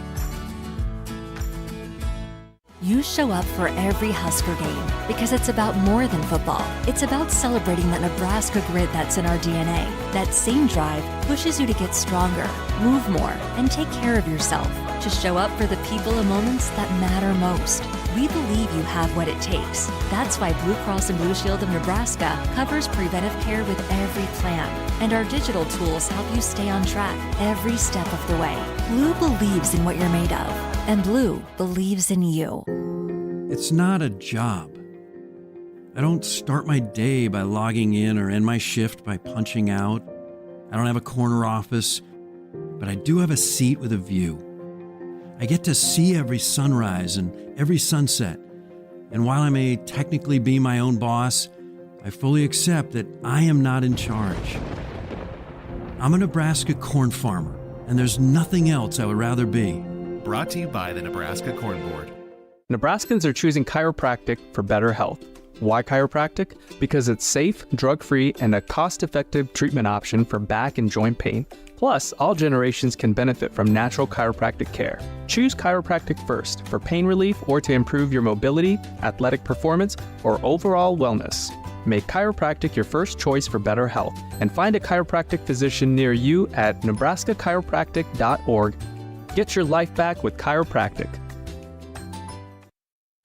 You show up for every Husker game because it's about more than football. It's about celebrating that Nebraska grit that's in our DNA. That same drive pushes you to get stronger, move more, and take care of yourself. To show up for the people and moments that matter most. We believe you have what it takes. That's why Blue Cross and Blue Shield of Nebraska covers preventive care with every plan. And our digital tools help you stay on track every step of the way. Blue believes in what you're made of. And Blue believes in you. It's not a job. I don't start my day by logging in or end my shift by punching out. I don't have a corner office, but I do have a seat with a view. I get to see every sunrise and every sunset. And while I may technically be my own boss, I fully accept that I am not in charge. I'm a Nebraska corn farmer, and there's nothing else I would rather be. Brought to you by the Nebraska Corn Board. Nebraskans are choosing chiropractic for better health. Why chiropractic? Because it's safe, drug-free, and a cost-effective treatment option for back and joint pain. Plus, all generations can benefit from natural chiropractic care. Choose chiropractic first for pain relief or to improve your mobility, athletic performance, or overall wellness. Make chiropractic your first choice for better health, and find a chiropractic physician near you at nebraskachiropractic.org. Get your life back with chiropractic.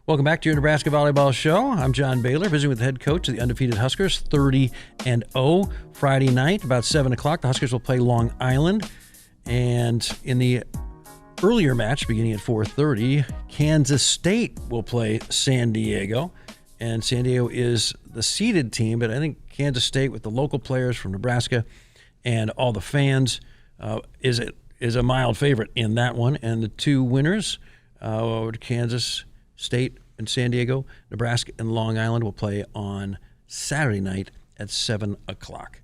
Welcome back to your Nebraska Volleyball Show. I'm John Baylor, visiting with the head coach of the undefeated Huskers, 30-0. Friday night, about 7 o'clock, the Huskers will play Long Island. And in the earlier match, beginning at 4:30, Kansas State will play San Diego. And San Diego is the seeded team, but I think Kansas State, with the local players from Nebraska and all the fans, is a mild favorite in that one. And the two winners, Kansas State and San Diego, Nebraska and Long Island, will play on Saturday night at 7 o'clock.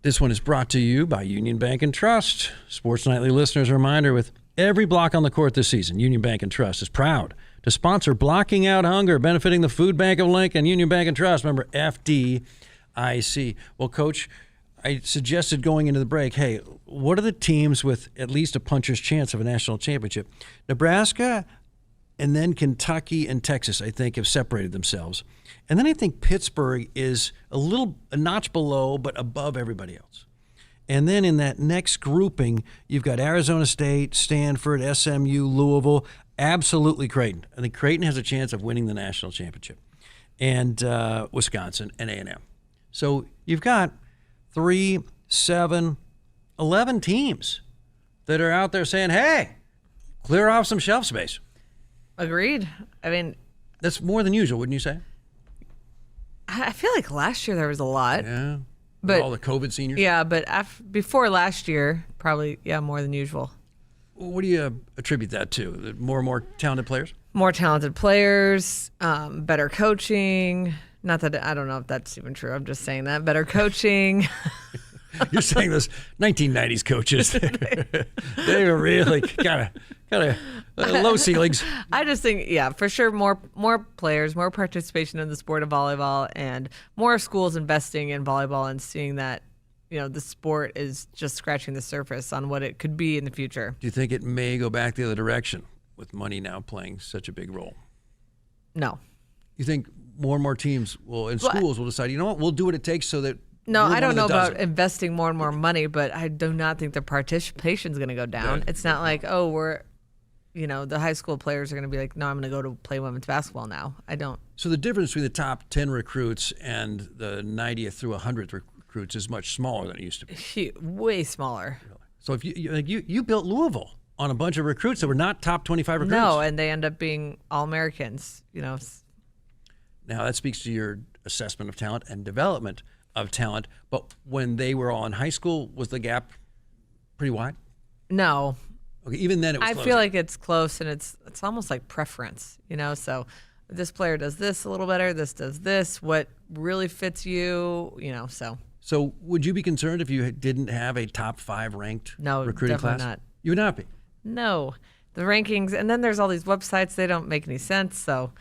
This one is brought to you by Union Bank and Trust. Sports Nightly listeners, a reminder, with every block on the court this season, Union Bank and Trust is proud to sponsor Blocking Out Hunger, benefiting the Food Bank of Lincoln. Union Bank and Trust, member FDIC. Well, Coach, I suggested going into the break, hey, what are the teams with at least a puncher's chance of a national championship? Nebraska and then Kentucky and Texas, I think, have separated themselves. And then I think Pittsburgh is a notch below, but above everybody else. And then in that next grouping, you've got Arizona State, Stanford, SMU, Louisville, absolutely Creighton. I think Creighton has a chance of winning the national championship. And Wisconsin and A&M. So you've got 3, 7, 11 teams that are out there saying, hey, clear off some shelf space. Agreed. I mean, that's more than usual, wouldn't you say? I feel like last year there was a lot. Yeah. But all the COVID seniors? Yeah, but before last year, probably, more than usual. What do you attribute that to? More and more talented players? More talented players, better coaching. Not that, I don't know if that's even true. I'm just saying that. Better coaching. You're saying those 1990s coaches. They were really kind of low ceilings. I just think, for sure, more players, more participation in the sport of volleyball, and more schools investing in volleyball and seeing that, the sport is just scratching the surface on what it could be in the future. Do you think it may go back the other direction with money now playing such a big role? No. You think more and more teams schools will decide, you know what, we'll do what it takes so that No, I don't know about investing more and more money, but I do not think the participation is going to go down. Yeah. It's not like, we're, the high school players are going to be like, no, I'm going to go to play women's basketball now. I don't. So the difference between the top 10 recruits and the 90th through 100th recruits recruits is much smaller than it used to be. Way smaller. So if you built Louisville on a bunch of recruits that were not top 25 recruits. No, and they end up being All-Americans, Now that speaks to your assessment of talent and development of talent. But when they were all in high school, was the gap pretty wide? No. Okay, even then it was I closing. feel like it's close, and it's almost like preference, so this player does this a little better, this does this, what really fits you, so. So would you be concerned if you didn't have a top 5 ranked recruiting class? Not. You would not be? No. The rankings, and then there's all these websites, they don't make any sense, so.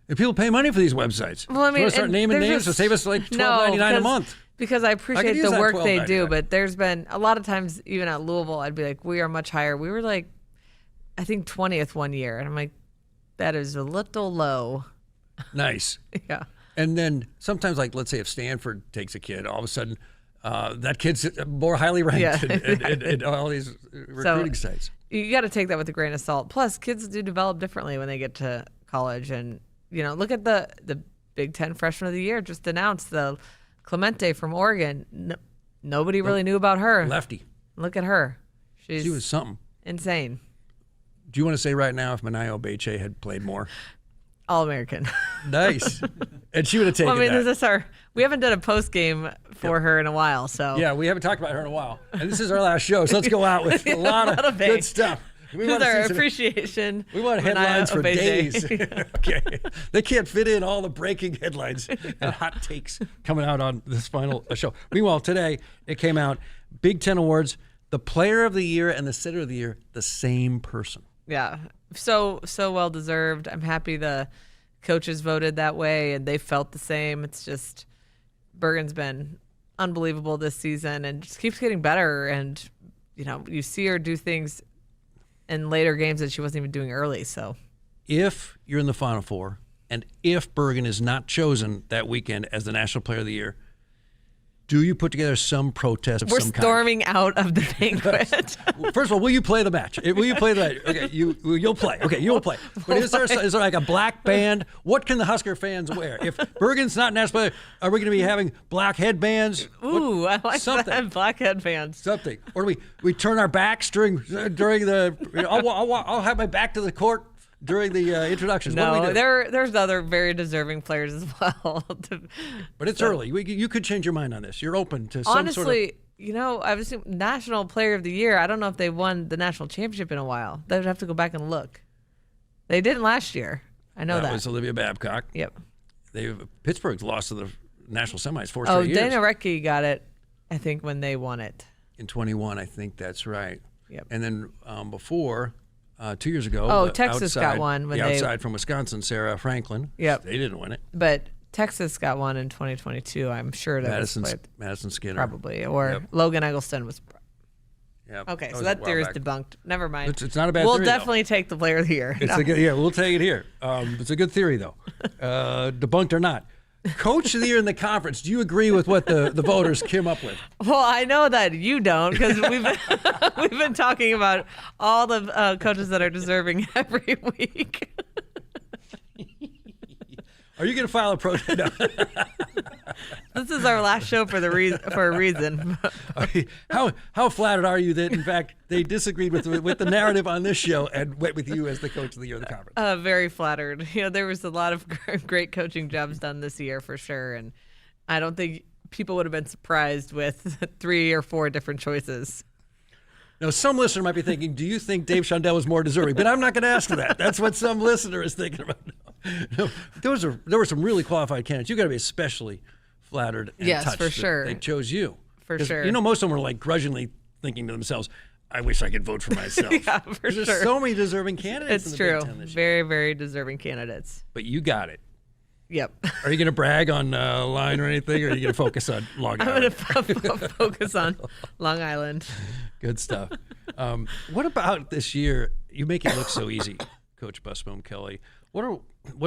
And people pay money for these websites. Well, I mean, so want to start naming names to save us like $12.99 a month. Because I appreciate the work they do, but there's been a lot of times, even at Louisville, I'd be like, we are much higher. We were like, I think 20th one year. And I'm like, that is a little low. Nice. Yeah. And then sometimes, like, let's say if Stanford takes a kid, all of a sudden that kid's more highly ranked in all these recruiting sites. You got to take that with a grain of salt. Plus, kids do develop differently when they get to college. And, look at the Big Ten Freshman of the Year just announced the Clemente from Oregon. Nobody really knew about her. Lefty. Look at her. She was something. Insane. Do you want to say right now if Manayo Beche had played more? All-American. Nice. And she would have taken that. We haven't done a post game for her in a while, so. Yeah, we haven't talked about her in a while. And this is our last show, so let's go out with a lot of good stuff. With our appreciation. We want headlines for days. Okay. They can't fit in all the breaking headlines and hot takes coming out on this final show. Meanwhile, today it came out, Big Ten Awards, the Player of the Year and the Sitter of the Year, the same person. Yeah, so well deserved. I'm happy the coaches voted that way and they felt the same. It's just Bergen's been unbelievable this season and just keeps getting better. And you see her do things in later games that she wasn't even doing early. So, if you're in the Final Four and if Bergen is not chosen that weekend as the National Player of the Year, do you put together some protest of We're some kind? We're storming out of the banquet. First of all, will you play the match? Will you play the match? Okay, you'll play. Okay, you'll play. But is there like a black band? What can the Husker fans wear? If Bergen's not national player, are we going to be having black headbands? Ooh, I like that. Black headbands. Something. Or do we turn our backs during the? I'll have my back to the court during the introductions. No, there's other very deserving players as well. But it's early. You could change your mind on this. You're open to some honestly, I was National Player of the Year. I don't know if they won the national championship in a while. They would have to go back and look. They didn't last year. I know that. That was Olivia Babcock. Yep. Pittsburgh's lost to the national semis 4 straight years. Dana Rettke got it, I think, when they won it. In 21, I think that's right. Yep. And then before... 2 years ago. Texas got one. Outside from Wisconsin, Sarah Franklin. Yep. They didn't win it. But Texas got one in 2022. I'm sure that Madison Skinner. Probably. Or Logan Eggleston was. Yep. Okay, so that theory is debunked. Never mind. It's not a bad theory, We'll definitely take the Player of the Year. We'll take it here. It's a good theory, though. Debunked or not. Coach of the Year in the conference. Do you agree with what the voters came up with? Well, I know that you don't because we've been talking about all the coaches that are deserving every week. Are you going to file a protest? No. This is our last show for a reason. How flattered are you that in fact they disagreed with the narrative on this show and went with you as the Coach of the Year of the conference? Very flattered. There was a lot of great coaching jobs done this year for sure, and I don't think people would have been surprised with 3 or 4 different choices. Now, some listener might be thinking, do you think Dave Shondell is more deserving? But I'm not going to ask that. That's what some listener is thinking about. No, there were some really qualified candidates. You've got to be especially flattered and touched for sure. They chose you. For sure. Most of them were like grudgingly thinking to themselves, I wish I could vote for myself. Yeah, for sure. There's so many deserving candidates It's in the true. Big Ten this year. Very, very deserving candidates. But you got it. Yep. Are you going to brag on line or anything, or are you going to focus on Long Island? I'm going to focus on Long Island. Good stuff. What about this year? You make it look so easy, Coach Busboom Kelly. What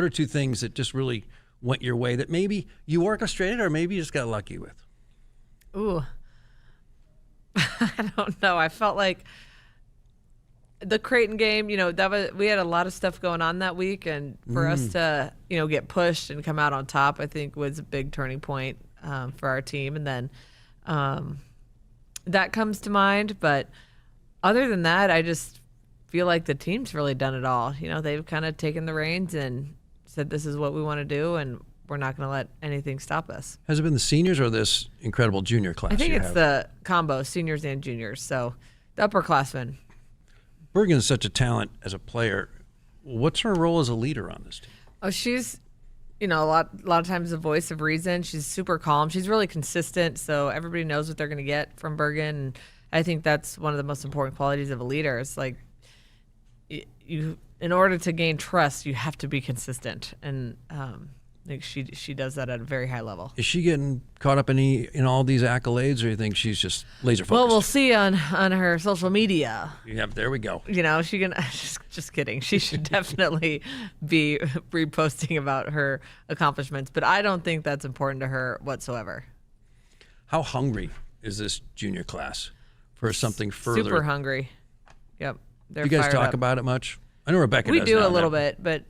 are 2 things that just really went your way that maybe you orchestrated or maybe you just got lucky with? Ooh. I don't know. I felt like the Creighton game, we had a lot of stuff going on that week, and for us to, get pushed and come out on top, I think was a big turning point. for our team. And then that comes to mind. But other than that, I just feel like the team's really done it all. They've kind of taken the reins and said, this is what we want to do, and we're not going to let anything stop us. Has it been the seniors or this incredible junior class? I think it's the combo, seniors and juniors. So the upperclassmen. Bergen is such a talent as a player. What's her role as a leader on this team? Oh, she's, a lot of times the voice of reason. She's super calm. She's really consistent, so everybody knows what they're going to get from Bergen. And I think that's one of the most important qualities of a leader. It's like you, in order to gain trust, you have to be consistent, and I think she does that at a very high level. Is she getting caught up in all these accolades, or do you think she's just laser focused? Well, we'll see on her social media. Yeah, there we go. She can just kidding. She should definitely be reposting about her accomplishments, but I don't think that's important to her whatsoever. How hungry is this junior class for something further? Super hungry. Yep. Do you guys talk about it much? I know Rebecca does. We do a little bit, but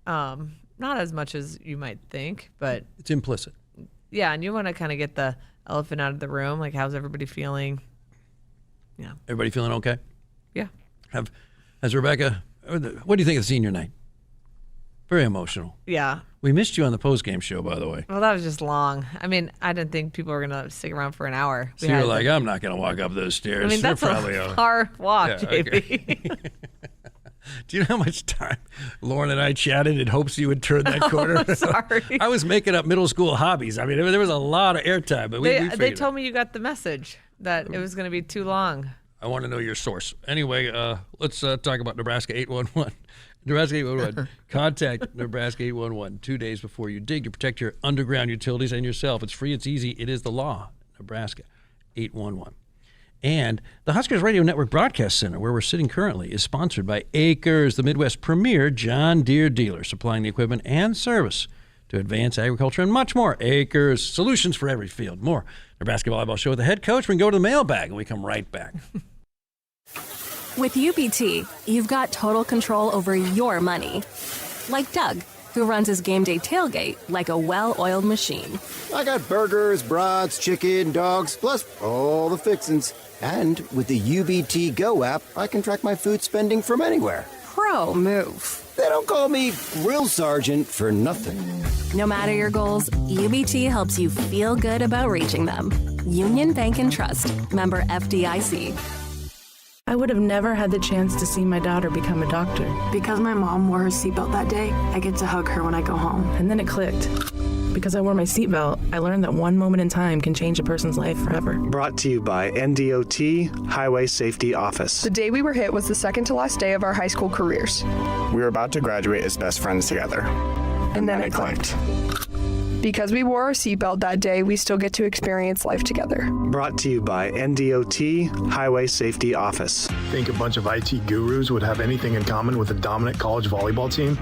not as much as you might think. But it's implicit. Yeah, and you want to kind of get the elephant out of the room. Like, how's everybody feeling? Yeah. Everybody feeling okay? Yeah. Has Rebecca? What do you think of the senior night? Very emotional. Yeah. We missed you on the post-game show, by the way. Well, that was just long. I mean, I didn't think people were going to stick around for an hour. So you were like, I'm not going to walk up those stairs. I mean, that's a hard walk, JB. Okay. Do you know how much time Lauren and I chatted in hopes you would turn that corner? I'm sorry. I was making up middle school hobbies. I mean, there was a lot of airtime, but they told me you got the message that it was going to be too long. I want to know your source. Anyway, let's talk about Nebraska 811. Nebraska 811. Contact Nebraska 811 2 days before you dig to protect your underground utilities and yourself. It's free. It's easy. It is the law. Nebraska 811. And the Huskers Radio Network Broadcast Center, where we're sitting currently, is sponsored by Akrs, the Midwest's premier John Deere dealer, supplying the equipment and service to advance agriculture and much more. Akrs, solutions for every field. More Nebraska Volleyball Show with the head coach. We can go to the mailbag, and we come right back. With UBT, you've got total control over your money. Like Doug, who runs his game day tailgate like a well-oiled machine. I got burgers, brats, chicken, dogs, plus all the fixins'. And with the UBT Go app, I can track my food spending from anywhere. Pro move. They don't call me Grill Sergeant for nothing. No matter your goals, UBT helps you feel good about reaching them. Union Bank and Trust. Member FDIC. I would have never had the chance to see my daughter become a doctor. Because my mom wore her seatbelt that day, I get to hug her when I go home. And then it clicked. Because I wore my seatbelt, I learned that one moment in time can change a person's life forever. Brought to you by NDOT Highway Safety Office. The day we were hit was the second to last day of our high school careers. We were about to graduate as best friends together. And then it clicked. Because we wore our seatbelt that day, we still get to experience life together. Brought to you by NDOT Highway Safety Office. Think a bunch of IT gurus would have anything in common with a dominant college volleyball team?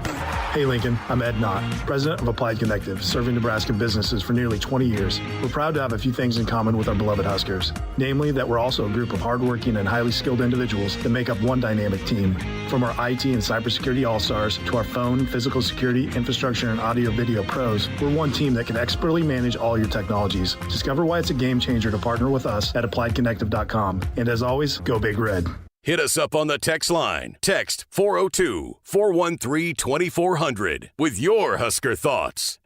Hey Lincoln, I'm Ed Knott, president of Applied Connective, serving Nebraska businesses for nearly 20 years. We're proud to have a few things in common with our beloved Huskers, namely that we're also a group of hardworking and highly skilled individuals that make up one dynamic team. From our IT and cybersecurity all-stars to our phone, physical security, infrastructure, and audio-video pros, we're one team that can expertly manage all your technologies. Discover why it's a game changer to partner with us at AppliedConnective.com. And as always, go Big Red. Hit us up on the text line. Text 402-413-2400 with your Husker thoughts.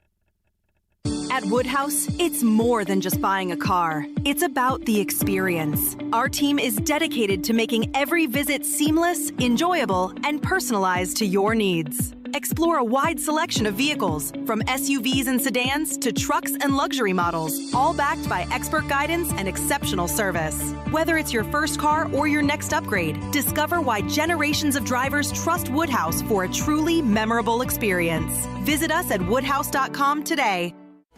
At Woodhouse, it's more than just buying a car. It's about the experience. Our team is dedicated to making every visit seamless, enjoyable, and personalized to your needs. Explore a wide selection of vehicles, from SUVs and sedans to trucks and luxury models, all backed by expert guidance and exceptional service. Whether it's your first car or your next upgrade, discover why generations of drivers trust Woodhouse for a truly memorable experience. Visit us at woodhouse.com today.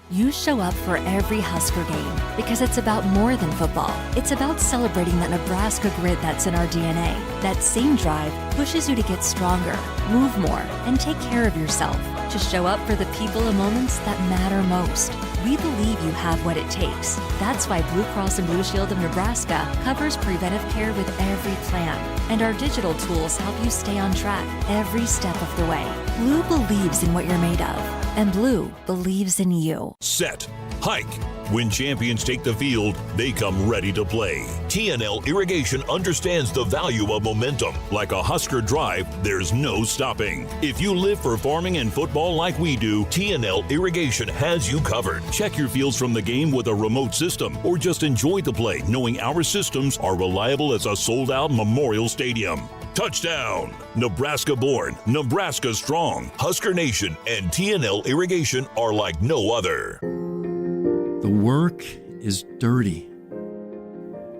You show up for every Husker game because it's about more than football. It's about celebrating that Nebraska grit that's in our DNA. That same drive pushes you to get stronger, move more, and take care of yourself. To show up for the people and moments that matter most. We believe you have what it takes. That's why Blue Cross and Blue Shield of Nebraska covers preventive care with every plan. And our digital tools help you stay on track every step of the way. Blue believes in what you're made of. And Blue believes in you. Set. Hike. When champions take the field, they come ready to play. TNL Irrigation understands the value of momentum. Like a Husker drive, there's no stopping. If you live for farming and football like we do, TNL Irrigation has you covered. Check your fields from the game with a remote system, or just enjoy the play, knowing our systems are reliable as a sold-out Memorial Stadium. Touchdown! Nebraska born, Nebraska strong. Husker Nation and TNL Irrigation are like no other. The work is dirty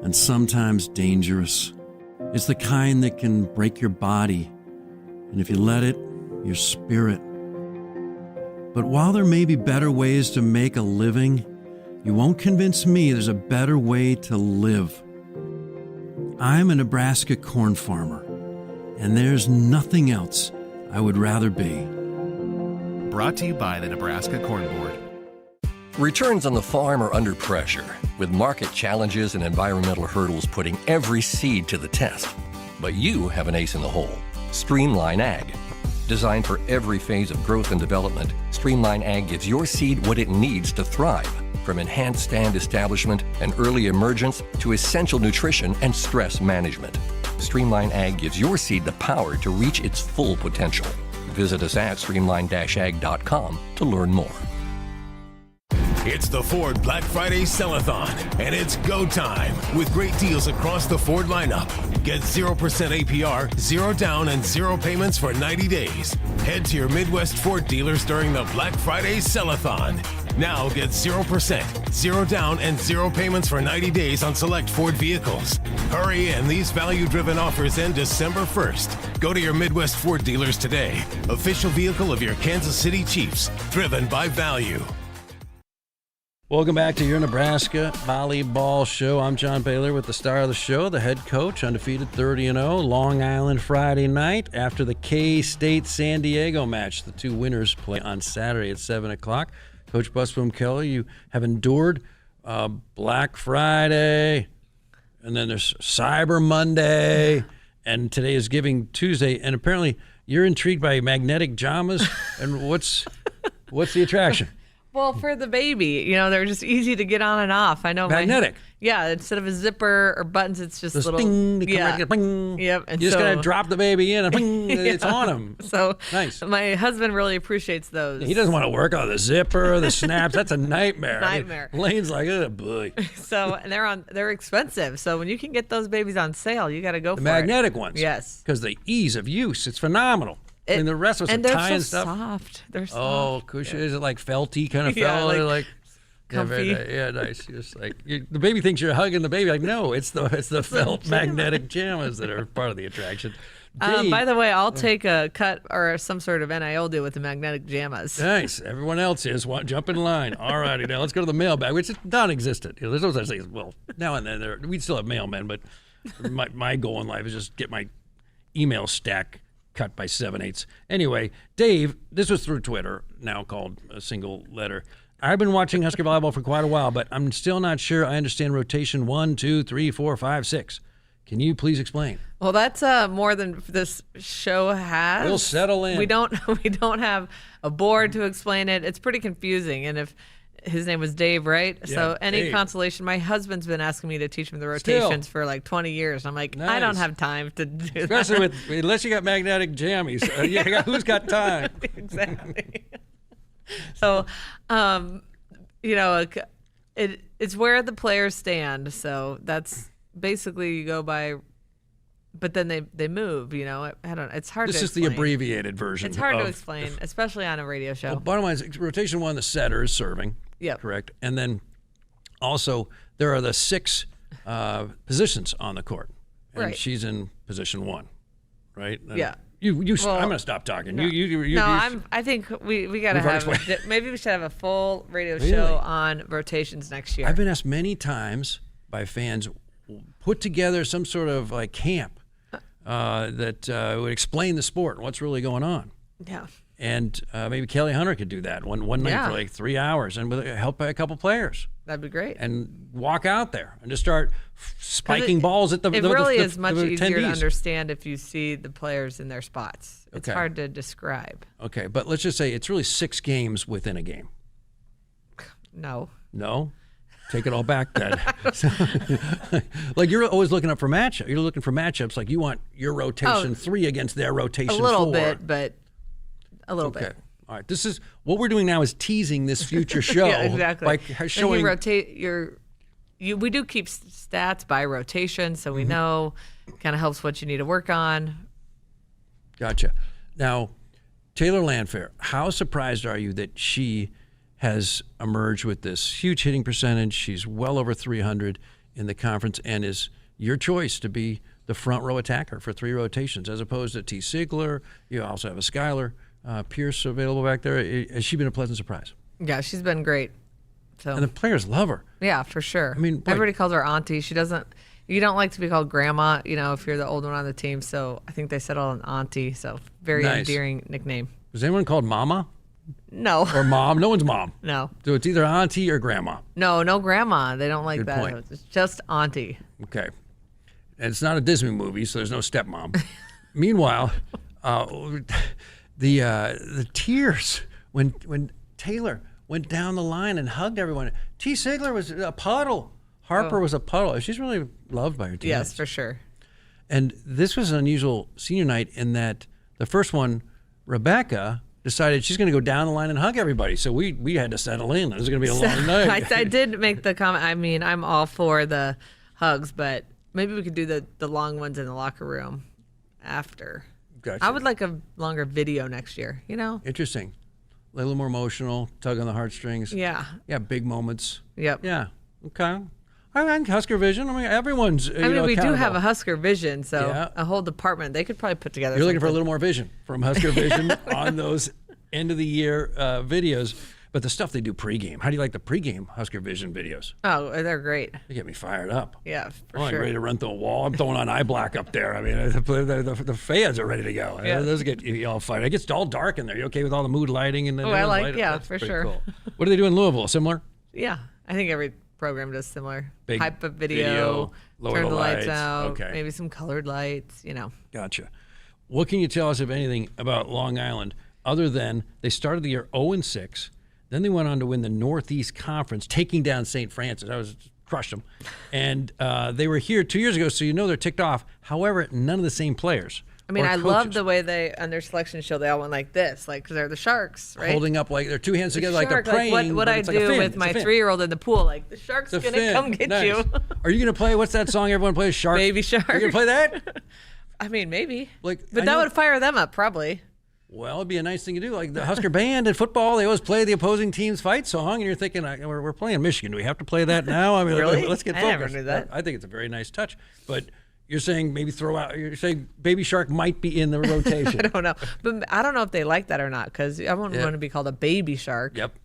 and sometimes dangerous. It's the kind that can break your body, and if you let it, your spirit. But while there may be better ways to make a living, you won't convince me there's a better way to live. I'm a Nebraska corn farmer, and there's nothing else I would rather be. Brought to you by the Nebraska Corn Board. Returns on the farm are under pressure, with market challenges and environmental hurdles putting every seed to the test. But you have an ace in the hole, Streamline Ag. Designed for every phase of growth and development, Streamline Ag gives your seed what it needs to thrive, from enhanced stand establishment and early emergence to essential nutrition and stress management. Streamline Ag gives your seed the power to reach its full potential. Visit us at streamline-ag.com to learn more. It's the Ford Black Friday Sell-a-thon, and it's go time with great deals across the Ford lineup. Get 0% APR, 0 down, and 0 payments for 90 days. Head to your Midwest Ford dealers during the Black Friday Sell-a-thon. Now get 0%, 0 down, and 0 payments for 90 days on select Ford vehicles. Hurry in, these value-driven offers end December 1st. Go to your Midwest Ford dealers today. Official vehicle of your Kansas City Chiefs, driven by value. Welcome back to your Nebraska Volleyball Show. I'm John Baylor with the star of the show, the head coach, undefeated 30-0, Long Island Friday night after the K-State-San Diego match. The two winners play on Saturday at 7 o'clock. Coach Busboom Kelly, you have endured Black Friday, and then there's Cyber Monday, and today is Giving Tuesday, and apparently you're intrigued by magnetic jamas, and what's the attraction? Well, for the baby, they're just easy to get on and off. I know magnetic. Instead of a zipper or buttons, it's just little. Ding, they come right, bing. Yep. And you just gotta drop the baby in and bing, it's on him. So nice. My husband really appreciates those. He doesn't want to work on the zipper, the snaps. That's a nightmare. Nightmare. Lane's like, oh boy. So and they're expensive. So when you can get those babies on sale, you got to go for the magnetic ones. Yes. Because the ease of use, it's phenomenal. And the rest of us are tying so stuff. Soft. They're soft. Oh, cushion. Is it like felty kind of yeah, felt? Like comfy. Yeah, nice. Just like the baby thinks you're hugging the baby. Like, no, it's the felt magnetic jammers that are part of the attraction. By the way, I'll take a cut or some sort of NIL deal with the magnetic jammers. Nice. Everyone else is. Jump in line. All righty. Now let's go to the mailbag, which is non-existent. There's no such thing as, well, now and then we still have mailmen, but my goal in life is just get my email stack cut by 7/8. Anyway, Dave, this was through Twitter, now called a single letter. I've been watching Husker volleyball for quite a while, but I'm still not sure I understand rotation 1, 2, 3, 4, 5, 6. Can you please explain? Well, that's more than this show has. We'll settle in. We don't have a board to explain it. It's pretty confusing. And if his name was Dave, right? Yeah, so any Dave. Consolation, my husband's been asking me to teach him the rotations for like 20 years. I'm like, Nice. I don't have time to do Especially that. unless you got magnetic jammies. Who's got time? Exactly. So, it's where the players stand. So that's basically you go by, but then they move, I don't know. It's hard to explain. This is the abbreviated version. It's hard to explain, especially on a radio show. Well, bottom line is rotation 1, the setter is serving. Yep. Correct. And then also there are the 6 positions on the court. And right. she's in position 1. Right? And yeah. I'm going to stop talking. No, I think we got to have, maybe we should have a full radio Really? show on rotations next year. I've been asked many times by fans, put together some sort of like camp that would explain the sport and what's really going on. Yeah. And maybe Kelly Hunter could do that one night for like 3 hours and with help by a couple players. That'd be great. And walk out there and just start spiking balls at the It really is much the easier to attendees. understand if you see the players in their spots. It's Okay. hard to describe. Okay, but let's just say it's really 6 games within a game. No. No? Take it all back then. Like you're always looking up for matchups. You're looking for matchups like you want your rotation 3 against their rotation 4. A little bit, but a little bit. All right. This is what we're doing now is teasing this future show. Yeah, exactly. By showing you rotate we do keep stats by rotation, so we know kind of helps what you need to work on. Gotcha. Now, Taylor Landfair, how surprised are you that she has emerged with this huge hitting percentage? She's well over 300 in the conference and is your choice to be the front row attacker for 3 rotations, as opposed to T. Sigler. You also have a Skylar Pierce available back there. Has she been a pleasant surprise? Yeah, she's been great. So. And the players love her. Yeah, for sure. I mean, everybody calls her auntie. You don't like to be called grandma, if you're the old one on the team. So I think they settled on auntie. So very endearing nickname. Was anyone called mama? No. Or mom? No one's mom. No. So it's either auntie or grandma. No grandma. They don't like Good that. point. It's just auntie. Okay. And it's not a Disney movie, so there's no stepmom. Meanwhile, the tears when Taylor went down the line and hugged everyone. T. Sigler was a puddle. Harper was a puddle. She's really loved by her teammates. Yes, for sure. And this was an unusual senior night in that the first one, Rebecca decided she's going to go down the line and hug everybody. So we had to settle in. It was going to be a long night. I did make the comment. I mean, I'm all for the hugs, but maybe we could do the long ones in the locker room after. Gotcha. I would like a longer video next year, Interesting. A little more emotional, tug on the heartstrings. Yeah. Yeah, big moments. Yep. Yeah. Okay. I mean, Husker Vision. I mean, everyone's. We do have a Husker Vision, so a whole department they could probably put together. You're looking for a little more vision from Husker Vision on those end of the year videos, but the stuff they do pregame. How do you like the pregame Husker Vision videos? Oh, they're great. They get me fired up. Yeah, for I'm sure. ready to run through a wall. I'm throwing on eye black up there. I mean, the fans are ready to go. Yeah. Those get you all fired. It gets all dark in there. You okay with all the mood lighting and I like, for sure. Cool. What do they do in Louisville? Similar? Yeah, I think every program does similar. Big hype up video, lower turn the the lights lights. out, Okay. maybe some colored lights, Gotcha. What can you tell us, if anything, about Long Island, other than they started the year 0-6, then they went on to win the Northeast Conference, taking down St. Francis. Crushed them. And they were here 2 years ago, so they're ticked off. However, none of the same players. I mean, I love the way they, on their selection show, they all went like this, because they're the Sharks, right? Holding up like their 2 hands together like they're praying. Like what I do with my 3-year-old in the pool, like the Shark's going to come get you. Are you going to play, what's that song everyone plays? Shark? Baby Shark. Are you going to play that? I mean, maybe. But that would fire them up, probably. Well, it'd be a nice thing to do. Like the Husker band in football, they always play the opposing team's fight song, and you're thinking, we're playing Michigan. Do we have to play that now? I mean, really? Let's get focused. I never knew that. I think it's a very nice touch. But you're saying maybe you're saying Baby Shark might be in the rotation. I don't know. But I don't know if they like that or not, because I wouldn't want to be called a baby shark. Yep.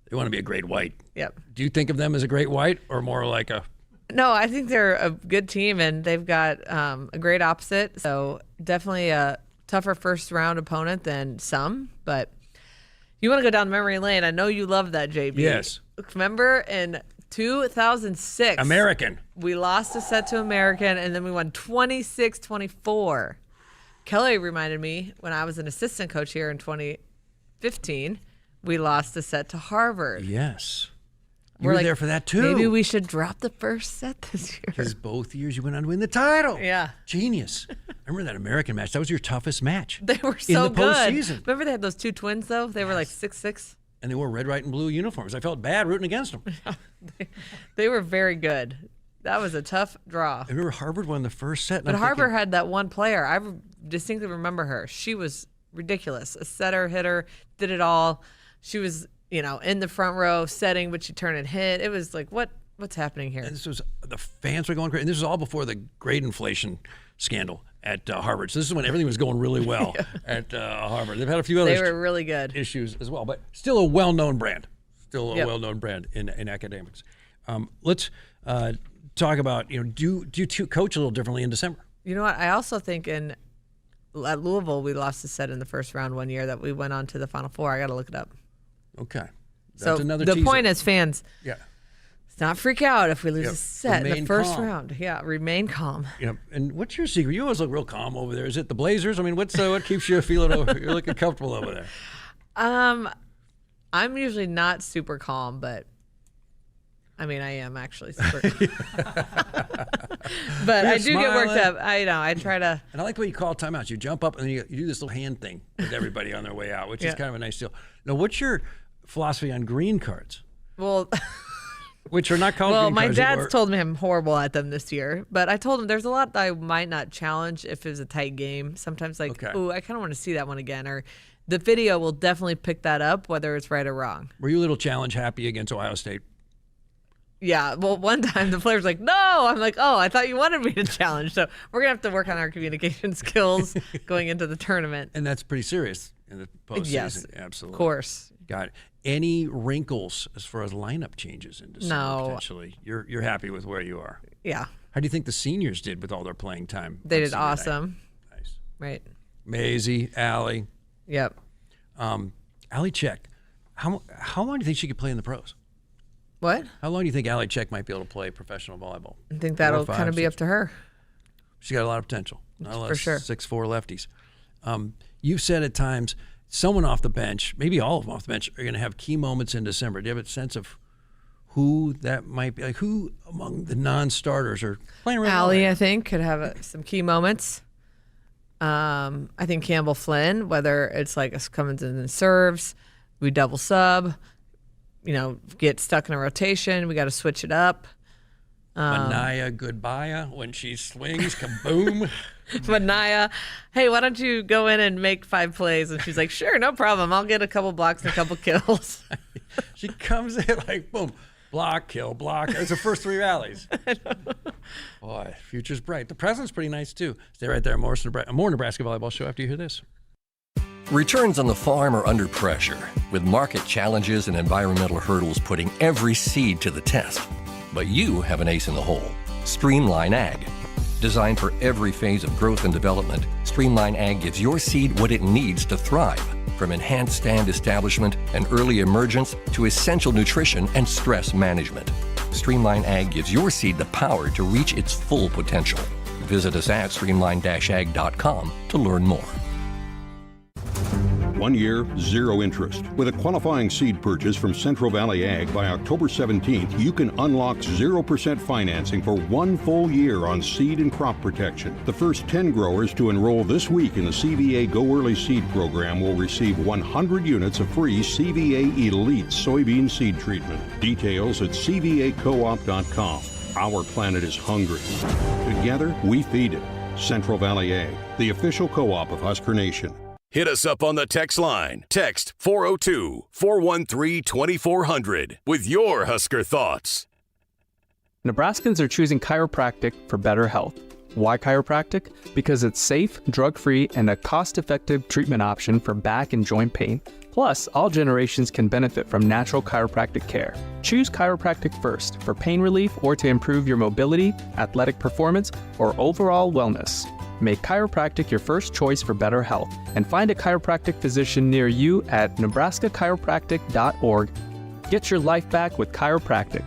They want to be a great white. Yep. Do you think of them as a great white or more like a... No, I think they're a good team, and they've got a great opposite. So definitely a tougher first-round opponent than some. But you want to go down memory lane. I know you love that, JB. Yes. Remember in 2006. American. We lost a set to American, and then we won 26-24. Kelly reminded me when I was an assistant coach here in 2015, we lost a set to Harvard. Yes. You were there for that too. Maybe we should drop the first set this year. Because both years you went on to win the title. Yeah. Genius. I remember that American match. That was your toughest match. They were so in the good. postseason. Remember they had those 2 twins, though? They were like 6'6". And they wore red, white, and blue uniforms. I felt bad rooting against them. They were very good. That was a tough draw. I remember Harvard won the first set. But Harvard had that one player. I distinctly remember her. She was ridiculous. A setter, hitter, did it all. She was, in the front row setting, but she turned and hit. It was like, what's happening here? And the fans were going crazy. And this was all before the grade inflation scandal at Harvard. So this is when everything was going really well at Harvard. They've had a few other They were really good issues as well, but still a well-known brand. Still a well-known brand in academics. Let's talk about, do you coach a little differently in December? You know what? I also think at Louisville, we lost a set in the first round one year that we went on to the Final Four. I got to look it up. Okay. That's so another the teaser. point is, fans, let's not freak out if we lose a set in the first calm. round. Yeah, remain calm. And what's your secret? You always look real calm over there. Is it the Blazers? I mean, what keeps you feeling over? You're looking comfortable over there. I'm usually not super calm, but I mean, I am actually super but I do get worked up. I know. I try to. And I like the way you call timeouts. You jump up and then you do this little hand thing with everybody on their way out, which is kind of a nice deal. Now, what's your philosophy on green cards? Well, which are not called green cards. Well, my dad's told me I'm horrible at them this year, but I told him there's a lot that I might not challenge if it was a tight game. Sometimes ooh, I kind of want to see that one again, or the video will definitely pick that up, whether it's right or wrong. Were you a little challenge happy against Ohio State? Yeah, well, one time the player's like, no. I'm like, oh, I thought you wanted me to challenge. So we're going to have to work on our communication skills going into the tournament. And that's pretty serious in the postseason. Yes, absolutely. Of course. Got it. Any wrinkles as far as lineup changes in December, no. potentially? You're happy with where you are? Yeah. How do you think the seniors did with all their playing time? They did awesome. Night? Nice. Right. Maisie, Allie. Yep. Allie Check. How long do you think she could play in the pros? What? How long do you think Allie Check might be able to play professional volleyball? I think that'll kind of be up to her. She's got a lot of potential. For sure. 6'4" lefties. You've said at times someone off the bench, maybe all of them off the bench, are going to have key moments in December. Do you have a sense of who that might be? Like who among the non-starters are playing around? Allie, I think, could have some key moments. I think Campbell Flynn, whether it's like us coming in and serves, we double sub, get stuck in a rotation. We got to switch it up. Manaya Goodbye when she swings, kaboom. Manaya, hey, why don't you go in and make 5 plays? And she's like, sure, no problem. I'll get a couple blocks and a couple kills. She comes in like, boom, block, kill, block. It's her first 3 rallies. Boy, future's bright. The present's pretty nice, too. Stay right there. More Nebraska Volleyball Show after you hear this. Returns on the farm are under pressure, with market challenges and environmental hurdles putting every seed to the test. But you have an ace in the hole. Streamline Ag. Designed for every phase of growth and development, Streamline Ag gives your seed what it needs to thrive, from enhanced stand establishment and early emergence to essential nutrition and stress management. Streamline Ag gives your seed the power to reach its full potential. Visit us at streamline-ag.com to learn more. 1 year, 0 interest. With a qualifying seed purchase from Central Valley Ag by October 17th, you can unlock 0% financing for 1 full year on seed and crop protection. The first 10 growers to enroll this week in the CVA Go Early Seed Program will receive 100 units of free CVA Elite soybean seed treatment. Details at cvacoop.com. Our planet is hungry. Together, we feed it. Central Valley Ag, the official co-op of Husker Nation. Hit us up on the text line. Text 402-413-2400 with your Husker thoughts. Nebraskans are choosing chiropractic for better health. Why chiropractic? Because it's safe, drug-free, and a cost-effective treatment option for back and joint pain. Plus, all generations can benefit from natural chiropractic care. Choose chiropractic first for pain relief or to improve your mobility, athletic performance, or overall wellness. Make chiropractic your first choice for better health and find a chiropractic physician near you at nebraskachiropractic.org. Get your life back with chiropractic.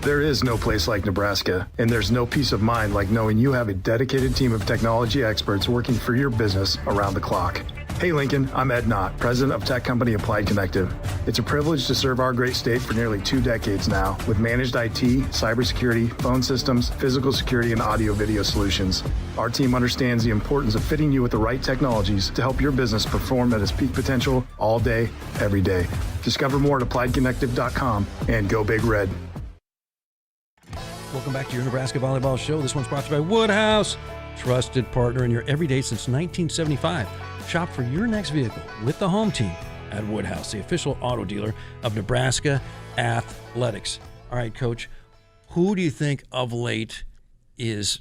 There is no place like Nebraska, and there's no peace of mind like knowing you have a dedicated team of technology experts working for your business around the clock. Hey Lincoln, I'm Ed Knott, president of tech company Applied Connective. It's a privilege to serve our great state for nearly 2 decades now with managed IT, cybersecurity, phone systems, physical security, and audio-video solutions. Our team understands the importance of fitting you with the right technologies to help your business perform at its peak potential all day, every day. Discover more at appliedconnective.com and go Big Red. Welcome back to your Nebraska Volleyball Show. This one's brought to you by Woodhouse, trusted partner in your everyday since 1975. Shop for your next vehicle with the home team at Woodhouse, the official auto dealer of Nebraska Athletics. All right, Coach, who do you think of late is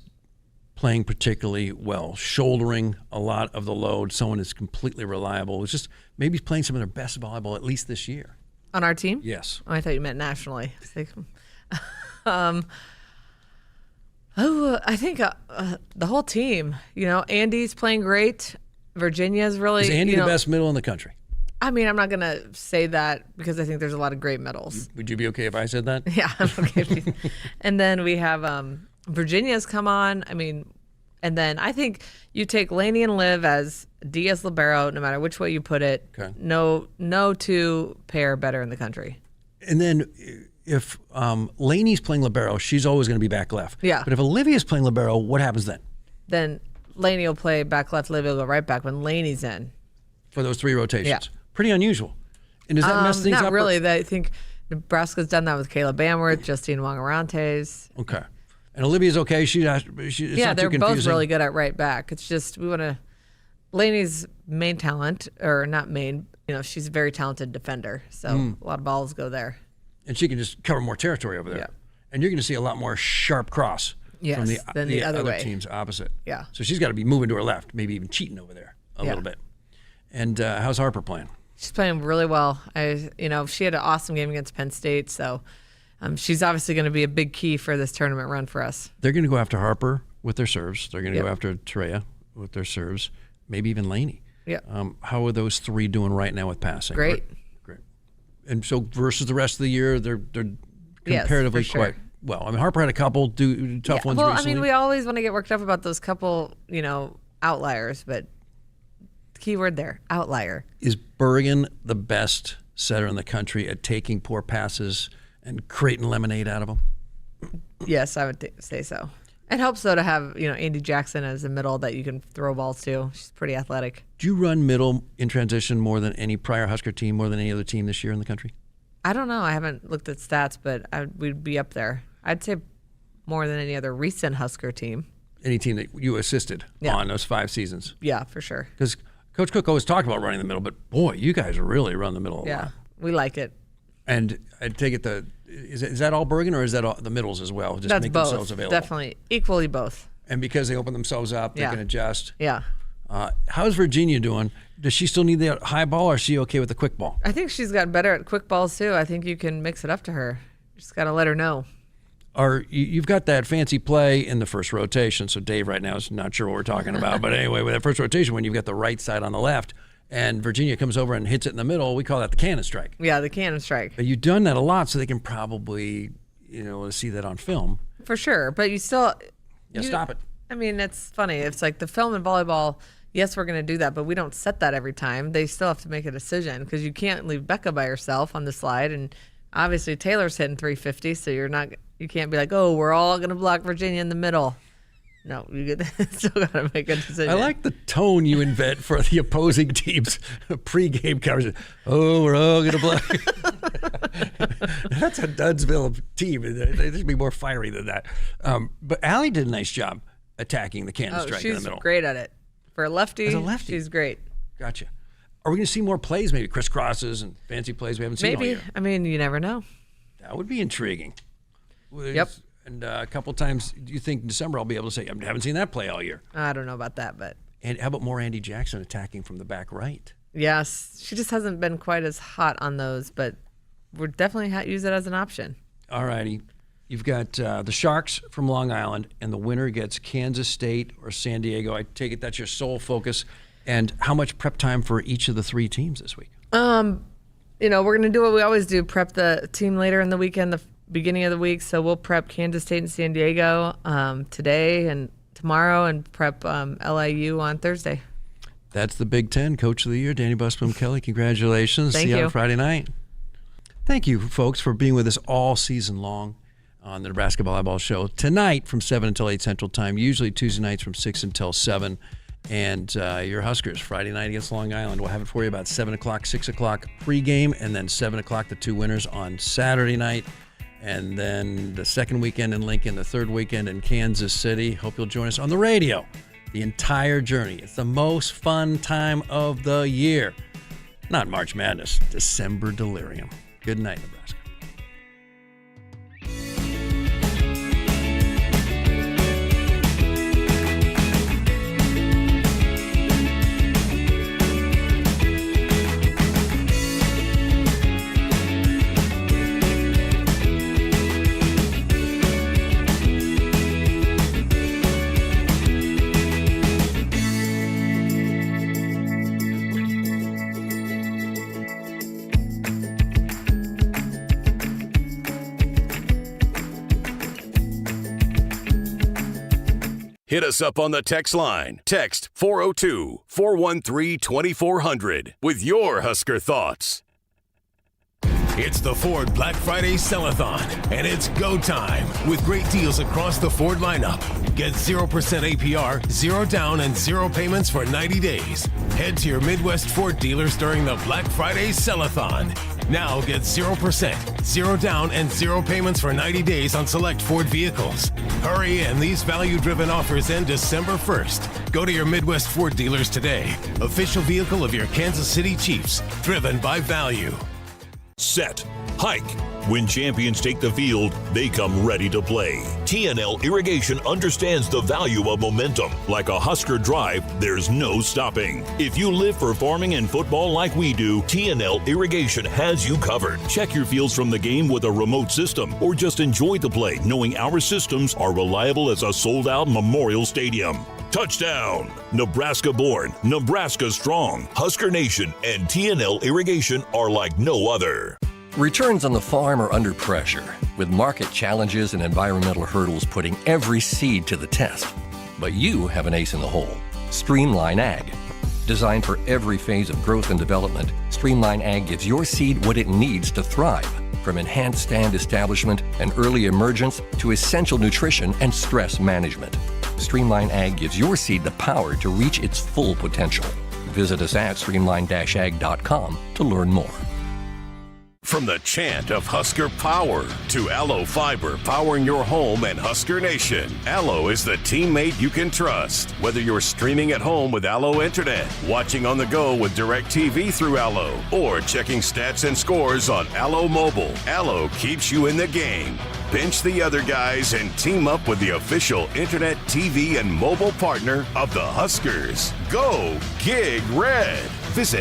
playing particularly well, shouldering a lot of the load, someone is completely reliable, is just maybe playing some of their best volleyball at least this year? On our team? Yes. Oh, I thought you meant nationally. I think the whole team. Andy's playing great. Virginia's really. Is Andy the best middle in the country? I mean, I'm not going to say that because I think there's a lot of great middles. Would you be okay if I said that? Yeah, I'm okay. And then we have Virginia's come on. I mean, And then I think you take Lainey and Liv as D as libero, no matter which way you put it. Okay. No two pair better in the country. And then if Lainey's playing libero, she's always going to be back left. Yeah. But if Olivia's playing libero, what happens then? Then Lainey will play back left, Livia will go right back when Lainey's in. For those 3 rotations. Yeah. Pretty unusual. And does that mess things up? Not really. I think Nebraska's done that with Caleb Bamworth, Justine Wong-Arantes. Okay. And Olivia's okay. It's Yeah, not they're too both confusing. really good at right back. It's just we want to. Lainey's main talent, or not main, she's a very talented defender. So a lot of balls go there. And she can just cover more territory over there. Yeah. And you're going to see a lot more sharp cross Yes, from than the other way. team's opposite. Yeah. So she's got to be moving to her left, maybe even cheating over there a little bit. And how's Harper playing? She's playing really well. She had an awesome game against Penn State, so she's obviously going to be a big key for this tournament run for us. They're going to go after Harper with their serves. They're going to Yep. go after Treya with their serves, maybe even Lainey. Yeah. How are those 3 doing right now with passing? Great. Great. And so versus the rest of the year, they're Yes, comparatively for sure. quite well. I mean, Harper had a couple tough ones well, recently. I mean, we always want to get worked up about those couple, outliers, but keyword there, outlier. Is Bergen the best setter in the country at taking poor passes and creating lemonade out of them? Yes, I would say so. It helps, though, to have, Andy Jackson as a middle that you can throw balls to. She's pretty athletic. Do you run middle in transition more than any prior Husker team, more than any other team this year in the country? I don't know. I haven't looked at stats, but we'd be up there. I'd say more than any other recent Husker team. Any team that you assisted on those 5 seasons? Yeah, for sure. Because Coach Cook always talked about running the middle, but boy, you guys really run the middle a lot. We like it. And I take it is that all Bergen or is that all the middles as well? Just That's make both. themselves available. Definitely. Equally both. And because they open themselves up, they can adjust. Yeah. How's Virginia doing? Does she still need the high ball or is she okay with the quick ball? I think she's gotten better at quick balls, too. I think you can mix it up to her. Just got to let her know. You've got that fancy play in the first rotation, so Dave right now is not sure what we're talking about. But anyway, with that first rotation, when you've got the right side on the left, and Virginia comes over and hits it in the middle, we call that the cannon strike. Yeah, the cannon strike. But you've done that a lot, so they can probably, see that on film. For sure, but you still... Stop it. I mean, it's funny. It's like the film and volleyball, yes, we're going to do that, but we don't set that every time. They still have to make a decision because you can't leave Becca by herself on the slide, and obviously Taylor's hitting 350, so you can't be like, oh, we're all going to block Virginia in the middle. No, you still got to make a decision. I like the tone you invent for the opposing team's pregame conversation. Oh, we're all going to block. That's a Dudsville team. They should be more fiery than that. But Allie did a nice job attacking the cannon strike in the middle. She's great at it. For a lefty, As a lefty. she's great. Gotcha. Are we going to see more plays, maybe crisscrosses and fancy plays we haven't seen all Maybe. year? I mean, you never know. That would be intriguing. Yep. And a couple times, do you think in December I'll be able to say, I haven't seen that play all year? I don't know about that, but... And how about more Andy Jackson attacking from the back right? Yes, she just hasn't been quite as hot on those, but we'll definitely use it as an option. All righty. You've got the Sharks from Long Island, and the winner gets Kansas State or San Diego. I take it that's your sole focus. And how much prep time for each of the 3 teams this week? We're going to do what we always do, prep the team later in the weekend, the beginning of the week. So we'll prep Kansas State and San Diego today and tomorrow and prep LIU on Thursday. That's the Big Ten Coach of the Year, Danny Busboom-Kelly. Congratulations. Thank See you you. on Friday night. Thank you, folks, for being with us all season long on the Nebraska Volleyball Show. Tonight from 7 until 8 Central Time, usually Tuesday nights from 6 until 7. And your Huskers, Friday night against Long Island. We'll have it for you about 7 o'clock, 6 o'clock pregame, and then 7 o'clock, the 2 winners on Saturday night. And then the second weekend in Lincoln, the third weekend in Kansas City. Hope you'll join us on the radio the entire journey. It's the most fun time of the year. Not March Madness, December delirium. Good night, Nebraska. Hit us up on the text line. Text 402-413-2400 with your Husker thoughts. It's the Ford Black Friday Sell-a-thon, and it's go time with great deals across the Ford lineup. Get 0% APR, 0 down, and 0 payments for 90 days. Head to your Midwest Ford dealers during the Black Friday Sell-a-thon. Now get 0%, 0 down, and 0 payments for 90 days on select Ford vehicles. Hurry in, these value-driven offers end December 1st. Go to your Midwest Ford dealers today. Official vehicle of your Kansas City Chiefs, driven by value. Set. Hike. When champions take the field, they come ready to play. TNL Irrigation understands the value of momentum. Like a Husker drive, there's no stopping. If you live for farming and football like we do, TNL Irrigation has you covered. Check your fields from the game with a remote system, or just enjoy the play, knowing our systems are reliable as a sold-out Memorial Stadium. Touchdown! Nebraska born, Nebraska strong. Husker Nation and TNL Irrigation are like no other. Returns on the farm are under pressure, with market challenges and environmental hurdles putting every seed to the test. But you have an ace in the hole. Streamline Ag. Designed for every phase of growth and development, Streamline Ag gives your seed what it needs to thrive. From enhanced stand establishment and early emergence to essential nutrition and stress management. Streamline Ag gives your seed the power to reach its full potential. Visit us at streamline-ag.com to learn more. From the chant of Husker Power to Allo Fiber powering your home and Husker Nation, Allo is the teammate you can trust. Whether you're streaming at home with Allo Internet, watching on the go with DirecTV through Allo, or checking stats and scores on Allo Mobile, Allo keeps you in the game. Bench the other guys and team up with the official Internet, TV, and mobile partner of the Huskers. Go Gig Red. Visit